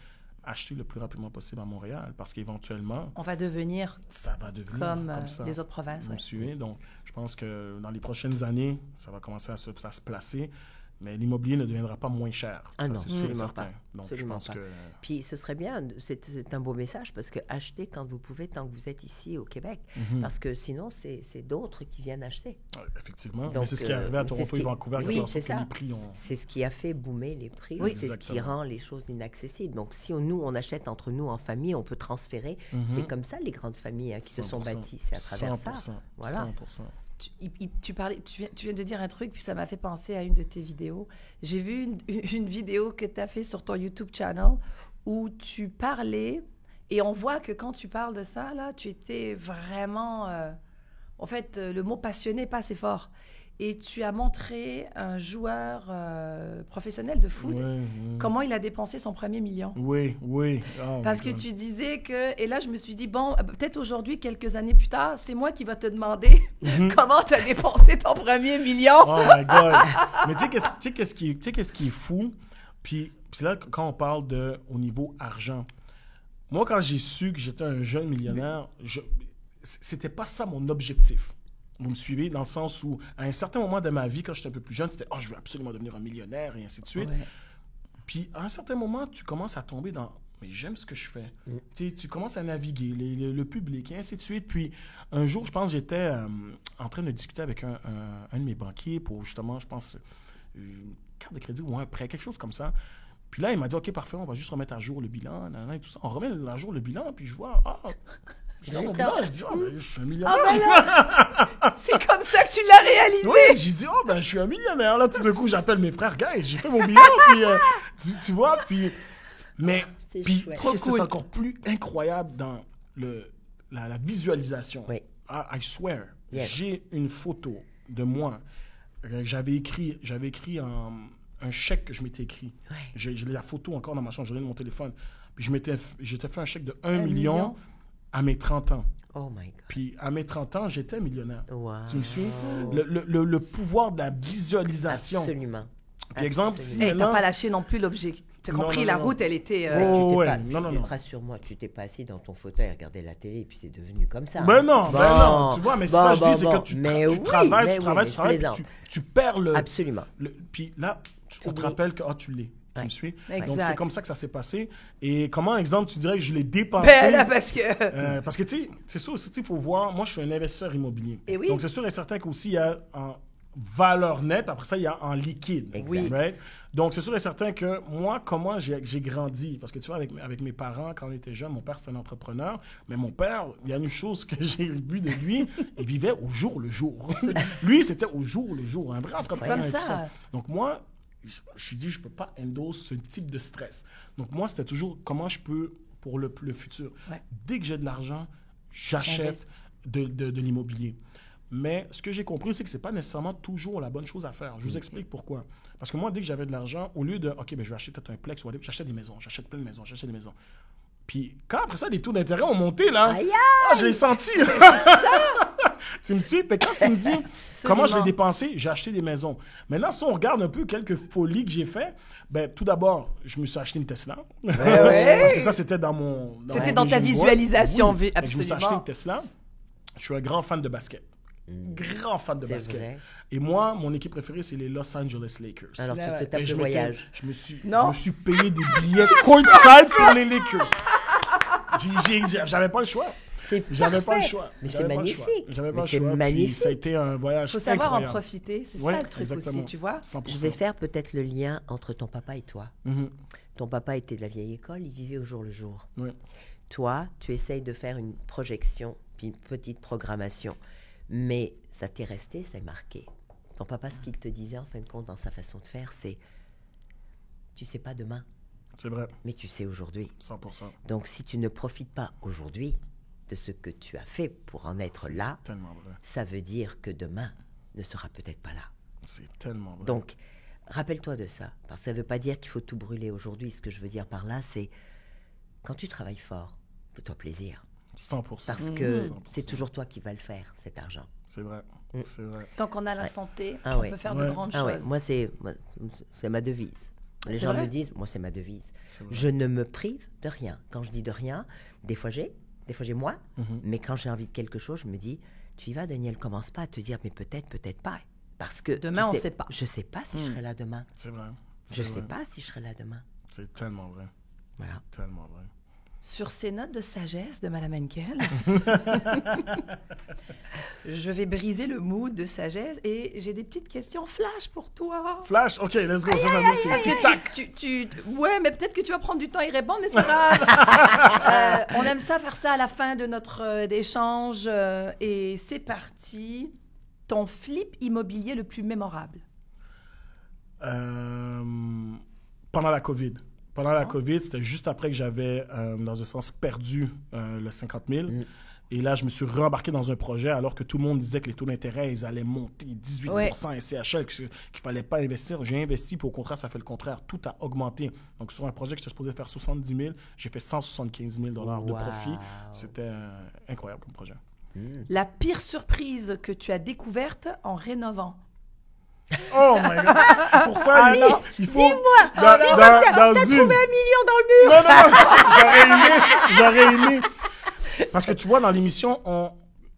achetez le plus rapidement possible à Montréal parce qu'éventuellement, On va devenir ça va devenir comme, comme ça. les autres provinces. Vous ouais. me suivez? Donc, je pense que dans les prochaines années, ça va commencer à se placer. Mais l'immobilier ne deviendra pas moins cher. Ah Ça, non, c'est sûr et absolument certain. pas. Donc, Absolument je pense pas. que... Puis ce serait bien, c'est un beau message parce que achetez quand vous pouvez, tant que vous êtes ici au Québec. Parce que sinon, c'est d'autres qui viennent acheter. Effectivement. Donc, mais c'est ce qui est arrivé à c'est Toronto ce et qui- Vancouver. oui, qui fait en c'est sorte que ça. les prix ont... C'est ce qui a fait boomer les prix. Oui. C'est ce qui Exactement. rend les choses inaccessibles. Donc, si nous, on achète entre nous en famille, on peut transférer. C'est comme ça les grandes familles hein, qui se sont 100%. bâties. C'est à travers ça. 100%. Voilà. 100%. Tu viens de dire un truc, puis ça m'a fait penser à une de tes vidéos. J'ai vu une vidéo que tu as fait sur ton YouTube channel où tu parlais, et on voit que quand tu parles de ça, là, tu étais vraiment... en fait, le mot passionné n'est pas assez fort. Et tu as montré un joueur professionnel de foot, Oui, oui. comment il a dépensé son premier million. Oui, oui. Oh Parce my que God. tu disais que... Et là, je me suis dit, bon, peut-être aujourd'hui, quelques années plus tard, c'est moi qui va te demander comment tu as dépensé ton premier million. Oh my God. Mais tu sais qu'est-ce qui est fou? Puis là, quand on parle au niveau argent, moi, quand j'ai su que j'étais un jeune millionnaire, c'était pas ça mon objectif. Vous me suivez? Dans le sens où, à un certain moment de ma vie, quand j'étais un peu plus jeune, c'était « Oh, je veux absolument devenir un millionnaire » et ainsi de suite. Ouais. Puis, à un certain moment, tu commences à tomber dans « Mais j'aime ce que je fais. Tu commences à naviguer, le public, et ainsi de suite. Puis, un jour, je pense, j'étais en train de discuter avec un de mes banquiers pour, justement, je pense, une carte de crédit ou un prêt, quelque chose comme ça. Puis là, il m'a dit « OK, parfait, on va juste remettre à jour le bilan, nanana, et tout ça. » On remet à jour le bilan, puis je vois « Ah! » Dans mon bilan, je dis « Ah, ben, je suis un millionnaire. C'est comme ça que tu l'as réalisé. Oui, j'ai dit, oh, ben, je suis un millionnaire. Là, tout d'un coup, j'appelle mes frères, guys, j'ai fait mon bilan, puis, tu vois, puis, mais, C'est puis, chouette. tu sais que Trop cool. c'est encore plus incroyable dans la visualisation. Oui. I swear, Yes. j'ai une photo de moi. J'avais écrit un chèque que je m'étais écrit. Ouais. J'ai la photo encore dans ma chambre, j'ai de mon téléphone. Puis j'étais fait un chèque de 1 1 million million à mes 30 ans. Oh my God. Puis à mes 30 ans, j'étais millionnaire. Wow. Tu me suis? Le pouvoir de la visualisation. Absolument. Puis exemple, si Absolument. Hey, t'as maintenant... pas lâché non plus l'objectif. T'as Non, compris, non, la non. route, elle était... Oh, Tu t'es ouais. pas- Non, tu- non. Rassure-moi, tu t'es pas assis dans ton fauteuil à regarder la télé et puis c'est devenu comme ça. Ben hein. non, tu vois, mais ça, je dis, c'est bon. que tu Mais oui, travailles, mais tu oui, travailles, mais tu travailles, je puis tu perds le... Absolument. Puis là, on te oublies. rappelle que tu l'es. Tu Ouais. me suis? Exact. Donc, c'est comme ça que ça s'est passé. Et comment, exemple, tu dirais que je l'ai dépensé? Ben là, parce que... Parce que, tu sais, c'est sûr, il faut voir, moi, je suis un investisseur immobilier. Et oui. Donc, c'est sûr et certain qu'aussi, il y a en valeur nette, après ça, il y a en liquide. Exact. Oui. Right? Donc, c'est sûr et certain que moi, comment j'ai grandi? Parce que, tu vois, avec mes parents, quand on était jeunes, mon père, c'était un entrepreneur. Mais mon père, il y a une chose que j'ai vue de lui, il vivait au jour le jour. Lui, c'était au jour le jour. Un vrai entrepreneur. comme et tout ça. Donc, moi, je dis, je peux pas endose ce type de stress. Donc, moi, c'était toujours comment je peux pour le futur. Ouais. Dès que j'ai de l'argent, j'achète de l'immobilier. Mais ce que j'ai compris, c'est que ce n'est pas nécessairement toujours la bonne chose à faire. Je vous explique pourquoi. Parce que moi, dès que j'avais de l'argent, au lieu de, OK, ben, je vais acheter peut-être un plex, ou j'achète des maisons, j'achète plein de maisons, j'achète des maisons. Puis quand après ça, les taux d'intérêt ont monté, là, Aïe, je l'ai senti. Tu me suis? Fait que quand tu me dis comment je l'ai dépensé, j'ai acheté des maisons. Maintenant, si on regarde un peu quelques folies que j'ai fait, ben, tout d'abord, je me suis acheté une Tesla. ouais. Parce que ça, c'était dans mon... C'était dans ta vision board. visualisation, Oui. Fait que je me suis absolument. acheté une Tesla. Je suis un grand fan de basket. Grand fan de C'est basket. vrai. Et moi, mon équipe préférée, c'est les Los Angeles Lakers. Alors, Ouais, faut ouais. te taper Et le voyage. je Non. me suis payé des billets courtside pour les Lakers. J'avais pas le choix. J'avais pas le parfait. choix. Mais c'est J'avais pas le magnifique. choix. J'avais pas Mais le c'est choix. Puis magnifique. ça a été un voyage Il faut savoir en incroyable. profiter, c'est Ouais, ça le truc exactement. aussi, tu vois. 100%. Je vais faire peut-être le lien entre ton papa et toi. Mhm. Ton papa était de la vieille école, il vivait au jour le jour. Oui. Toi, tu essayes de faire une projection, puis une petite programmation. Mais ça t'est resté, c'est marqué. Ton papa, ce qu'il te disait, en fin de compte, dans sa façon de faire, c'est tu sais pas demain, C'est vrai. mais tu sais aujourd'hui. 100%. Donc, si tu ne profites pas aujourd'hui de ce que tu as fait pour en être là, Tellement vrai. ça veut dire que demain ne sera peut-être pas là. C'est tellement vrai. Donc, rappelle-toi de ça. Parce que ça ne veut pas dire qu'il faut tout brûler aujourd'hui. Ce que je veux dire par là, c'est quand tu travailles fort, fais-toi plaisir. 100%. Parce que 100%. c'est toujours toi qui vas le faire, cet argent. C'est vrai. Mm. C'est vrai. Tant qu'on a la Ouais. santé, Ah on ouais. peut faire Ouais. de grandes Ah ouais, choses. moi, c'est ma devise. Les C'est gens vrai? me disent, moi, c'est ma devise. C'est vrai. Je ne me prive de rien. Quand je dis de rien, des fois j'ai moins. Mhm. Mais quand j'ai envie de quelque chose, je me dis, tu y vas, Daniel, commence pas à te dire, mais peut-être, peut-être pas. Parce que Demain, tu on sait pas. Je sais pas si je serai là demain. C'est vrai. Je C'est sais vrai. pas si je serai là demain. C'est tellement vrai. Voilà. C'est tellement vrai. Sur ces notes de sagesse de Madame Henkel, je vais briser le mood de sagesse et j'ai des petites questions flash pour toi. Flash, OK, let's go. Ça veut dire c'est Parce tic-tac. que ouais, mais peut-être que tu vas prendre du temps à y répondre, mais c'est pas grave. On aime ça faire ça à la fin de notre échange et c'est parti. Ton flip immobilier le plus mémorable. Pendant la COVID. Pendant la COVID, c'était juste après que j'avais, dans un sens, perdu le 50 000. Et là, je me suis rembarqué dans un projet alors que tout le monde disait que les taux d'intérêt, ils allaient monter 18% et CHL, qu'il ne fallait pas investir. J'ai investi, puis au contraire, ça fait le contraire. Tout a augmenté. Donc, sur un projet que j'étais supposé faire 70 000, j'ai fait 175 000 de profit. C'était incroyable comme projet. La pire surprise que tu as découverte en rénovant. Oh my God! Pour ça, il faut... Dis-moi! T'as trouvé $1 million dans le mur! Non, j'aurais aimé. Parce que tu vois, dans l'émission,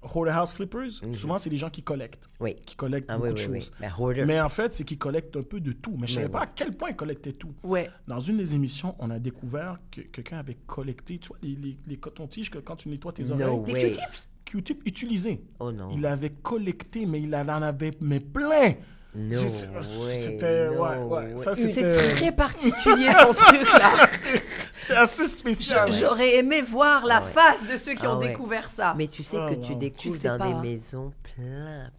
Hoarder House Flippers, souvent, c'est des gens qui collectent. Oui. Qui collectent Ah beaucoup oui, de oui, choses. oui. Ben, hoarder. Mais en fait, c'est qu'ils collectent un peu de tout. Mais je ne savais Mais pas oui. à quel point ils collectaient tout. Ouais. Dans une des émissions, on a découvert que quelqu'un avait collecté, tu vois, les cotons-tiges que quand tu nettoies tes No oreilles. way. Q-tips? Q-tip utilisés. Oh non. Il avait collecté, mais il en avait mais plein. No way. C'était... No Ouais. way. Ça, C'est c'était... très particulier ton truc là. C'était assez spécial. J'aurais aimé voir la ouais. face de ceux qui Ah ont ouais. découvert ça. Mais tu sais Oh, que wow. tu découvres Tu sais dans pas, des hein. maisons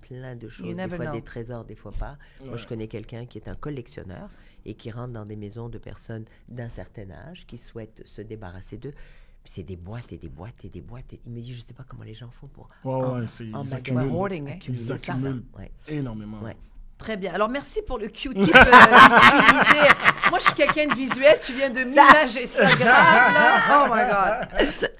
plein de choses. Des never fois know. des trésors, des fois pas. Moi, je connais quelqu'un qui est un collectionneur et qui rentre dans des maisons de personnes d'un certain âge qui souhaitent se débarrasser d'eux. Puis c'est des boîtes et des boîtes et des boîtes. Et il me dit, je sais pas comment les gens font pour Ouais, c'est... en Ils magasin accumulent. hoarding, hein. accumuler Ils ça. accumulent Ouais. énormément. Ouais. Très bien. Alors, merci pour le Q-tip utilisé. Moi, je suis quelqu'un de visuel. Tu viens de m'imager ça grave, là. Oh my God.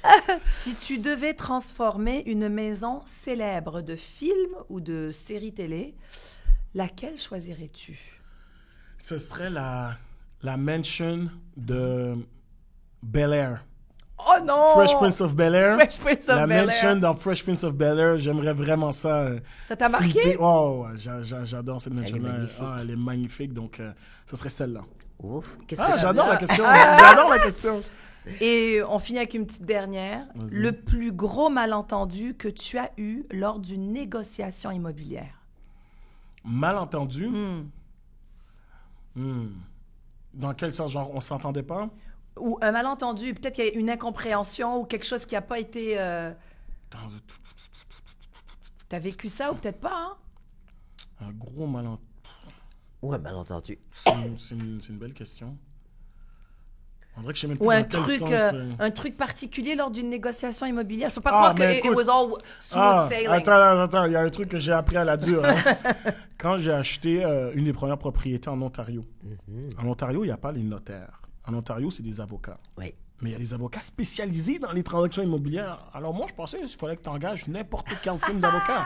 Si tu devais transformer une maison célèbre de film ou de série télé, laquelle choisirais-tu? Ce serait la mansion de Bel-Air. Oh non! Fresh Prince of Bel-Air. Fresh Prince of La Bel-Air. mansion dans Fresh Prince of Bel-Air, j'aimerais vraiment ça. Ça t'a marqué? flipper. Oh, ouais, j'adore cette Elle est mansion-là. magnifique. Ah, elle est magnifique, donc ce serait celle-là. Ouf. Qu'est-ce Ah, que j'adore la question. J'adore la question. Et on finit avec une petite dernière. Vas-y. Le plus gros malentendu que tu as eu lors d'une négociation immobilière? Malentendu. Dans quel sens? Genre, on s'entendait pas? Ou un malentendu, peut-être qu'il y a une incompréhension ou quelque chose qui n'a pas été... T'as vécu ça ou peut-être pas, hein? Un gros malentendu. Ouais, malentendu. C'est une belle question. On dirait que je sais même plus Ou dans quel sens, un truc particulier lors d'une négociation immobilière. Faut pas Ah, croire que mais it écoute. was all smooth Ah, sailing. attends, il y a un truc que j'ai appris à la dure. Hein. Quand j'ai acheté une des premières propriétés en Ontario. En Ontario, il n'y a pas les notaires. En Ontario, c'est des avocats. Oui. Mais il y a des avocats spécialisés dans les transactions immobilières. Alors moi, je pensais qu'il fallait que tu engages n'importe quelle firme d'avocat.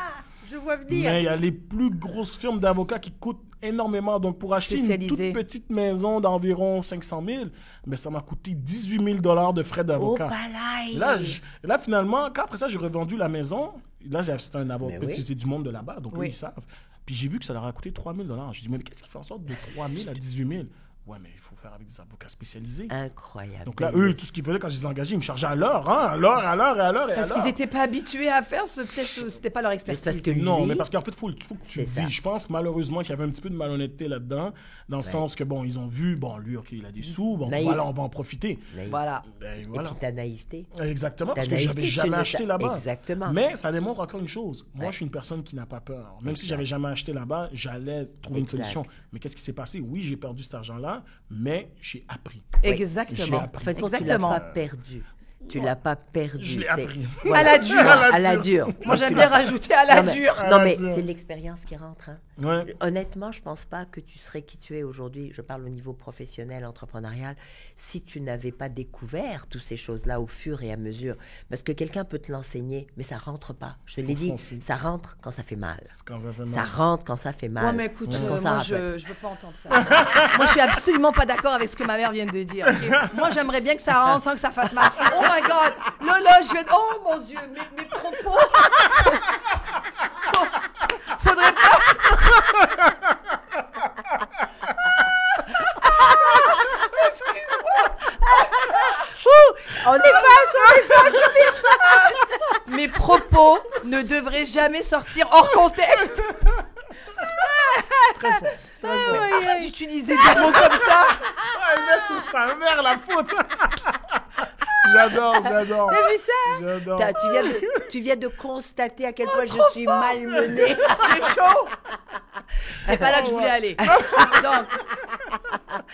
Je vois venir. Mais il y a les plus grosses firmes d'avocats qui coûtent énormément. Donc, pour acheter une toute Spécialisées. petite maison d'environ 500 000, ben, ça m'a coûté 18 000 de frais Oh, d'avocat. palais! Là, finalement, quand après ça, j'ai revendu la maison, là, c'était un avocat, Mais oui. c'est du monde de là-bas, donc Oui. eux, ils savent. Puis j'ai vu que ça leur a coûté 3 000 $. J'ai dit, mais qu'est-ce qui fait en sorte de 3 000 à 18 000? Ouais, mais il faut faire avec des avocats spécialisés. Incroyable. Donc là, eux, tout ce qu'ils faisaient quand je les engageais, ils me chargeaient à l'heure, hein, à l'heure. Parce qu'ils n'étaient pas habitués à faire ce, peut-être c'était pas leur Mais expertise. c'est parce que lui, Non, mais parce qu'en fait, faut que tu C'est te ça. dis. Je pense malheureusement qu'il y avait un petit peu de malhonnêteté là-dedans, dans le sens que, bon, ils ont vu, bon, lui, OK, il a des sous, bon, Naïf. voilà, on va en profiter. naïf. Voilà. Ben, Et voilà. puis ta naïveté. Exactement, parce Ta que naïveté, j'avais tu jamais ne acheté sais- là-bas. Exactement. Mais ça démontre encore une chose. Moi, Ouais. je suis une personne qui n'a pas peur. Même si Exact. j'avais jamais acheté là-bas, j'allais trouver une Exact. solution. Mais qu'est-ce qui s'est passé? Oui, j'ai perdu cet argent-là, mais j'ai appris. J'ai Exactement. appris. En fait, tu l'as Exactement. pas perdu. Tu l'as pas perdu. Je l'ai c'est- appris. À la dure. À la dure. Moi, j'aime bien rajouter à la Non, mais- dure. Non, la mais dure. c'est l'expérience qui rentre. Hein. Ouais. Honnêtement, je pense pas que tu serais qui tu es aujourd'hui. Je parle au niveau professionnel, entrepreneurial, si tu n'avais pas découvert toutes ces choses-là au fur et à mesure. Parce que quelqu'un peut te l'enseigner, mais ça rentre pas. Je te l'ai dit, foncer. ça rentre quand ça fait mal. C'est quand ça fait Ça mal. rentre quand ça fait mal. Ouais, mais écoute, Parce qu'on moi, s'en je rappelle. veux pas entendre ça. Moi, je suis absolument pas d'accord avec ce que ma mère vient de dire. Ok? Moi, j'aimerais bien que ça rentre sans que ça fasse mal. Oh my God! Là, je vais... Oh mon Dieu! Mes propos... Faudrait pas... On efface. Mes propos ne devraient jamais sortir hors contexte. Arrête d'utiliser des mots comme ça. Ah, elle met sur sa mère la faute. J'adore. T'as vu ça? J'adore. Tu viens de constater à quel point je suis malmenée. J'ai chaud. C'est pas là que je voulais aller. Donc,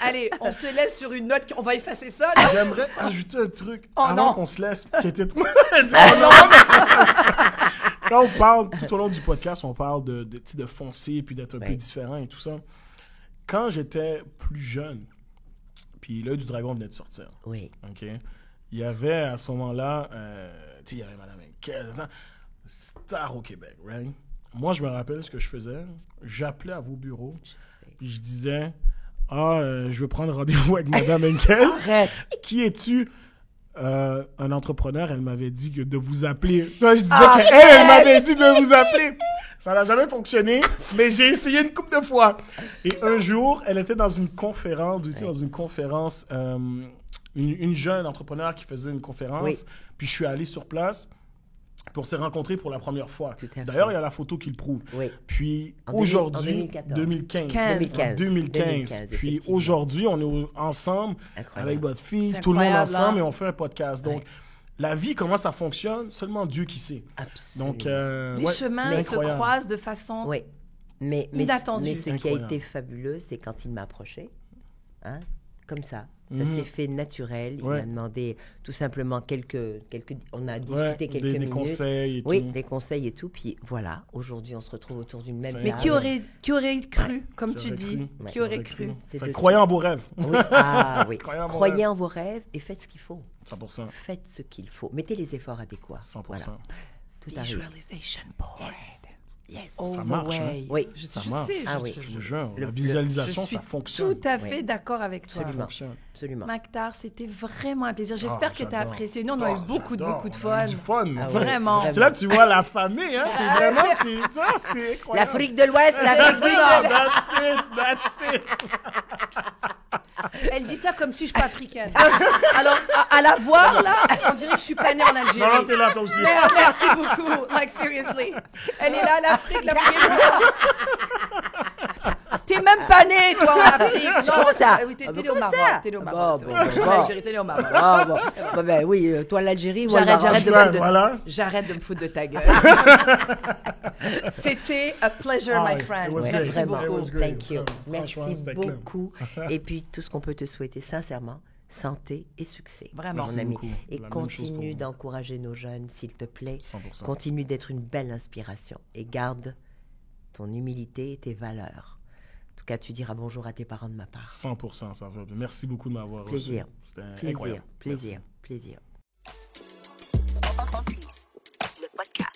allez, on se laisse sur une note. On va effacer ça. Là. J'aimerais ajouter un truc Oh, avant non. qu'on se laisse. Qui était... Elle dit, oh non, Quand on parle, tout au long du podcast, on parle de foncer puis d'être un peu Ouais. différent et tout ça. Quand j'étais plus jeune, puis l'œil du dragon venait de sortir, Oui. OK? Il y avait à ce moment-là, tu sais, il y avait Madame Henkel, star au Québec, right? Moi, je me rappelle ce que je faisais. J'appelais à vos bureaux, puis je disais, je veux prendre rendez-vous avec Madame Henkel. Arrête. Qui es-tu? Un entrepreneur, elle m'avait dit de vous appeler. Toi, je disais qu'elle m'avait dit de vous appeler. Ça n'a jamais fonctionné, mais j'ai essayé une couple de fois. Et un jour, elle était dans une conférence, vous étiez dans une conférence, une jeune entrepreneur qui faisait une conférence, Oui. puis je suis allé sur place. Puis on s'est rencontrés pour la première fois. Tout à fait. D'ailleurs, il y a la photo qui le prouve. Oui. Puis En aujourd'hui, 2014. 2015. 2015. Puis effectivement. aujourd'hui, on est ensemble Incroyable. avec votre fille, C'est tout le monde incroyable, ensemble, hein? et on fait un podcast. Donc, la vie, comment ça fonctionne, seulement Dieu qui sait. Absolument. Donc, Les ouais, chemins se incroyable. croisent de façon... Oui. Mais Inattendu. ce qui a Incroyable. été fabuleux, c'est quand il m'a approché, hein, comme ça. Ça s'est fait naturel. Il Ouais. m'a demandé tout simplement on a discuté Ouais, quelques des minutes. conseils et Oui, tout. des conseils et tout. Puis voilà, aujourd'hui, on se retrouve autour d'une même C'est Mais table. qui aurait cru, comme Qui tu aurait dis, cru. qui aurait cru. C'est Fait de- que croyez en vos rêves. Oui, ah oui. Croyez en vos Croyez rêves. en vos rêves et faites ce qu'il faut. 100%. Faites ce qu'il faut. Mettez les efforts adéquats. 100%. Voilà. Tout arrive. Visualization board. Yes. All Ça the marche, hein. way. Oui. je Ça sais, marche. Ah oui. Je vous jure, Le- la visualisation, je suis ça fonctionne. tout à fait Oui. d'accord avec toi. Ça Absolument. fonctionne. Absolument. Mactar, c'était vraiment un plaisir. J'espère que tu as j'adore. apprécié. Nous, on a eu beaucoup de J'adore. fun. On a eu du fun. Ah ouais. Vraiment. C'est là que tu vois la famille, hein? C'est vraiment, c'est incroyable. L'Afrique de l'Ouest, l'Afrique du Nord. That's it. Elle dit ça comme si je suis pas africaine. Alors, à la voir, là, on dirait que je suis pas née en Algérie. Non, t'es là, toi aussi. Merci beaucoup. Like, seriously. Elle est là, l'Afrique. T'es même pas née, toi, en Afrique. Comment ça? Oui, t'es Ah, né bon, au comment Maroc. ça? T'es né au Bon, Maroc. bon, Je suis en bon. Algérie, t'es né au Maroc. Ah, bon. Bon, ben oui, toi l'Algérie, moi le J'arrête Maroc. de me Ouais, foutre de... voilà. J'arrête de me foutre de ta gueule. C'était a pleasure, Ah, my it friend. was Ouais, great. Merci vraiment. It beaucoup. was great. Thank you. Franchement, Merci c'était clair. beaucoup. Et puis, tout ce qu'on peut te souhaiter, sincèrement, santé et succès. Vraiment. Mon Merci ami. beaucoup. Et La même chose pour continue vous. d'encourager nos jeunes, s'il te plaît. 100%. Continue d'être une belle inspiration. Et garde ton humilité et tes valeurs. En tout cas, tu diras bonjour à tes parents de ma part. 100%, ça va. Merci beaucoup de m'avoir reçu. Plaisir. C'était Plaisir, incroyable. plaisir, Merci. plaisir. En coulisses, le podcast.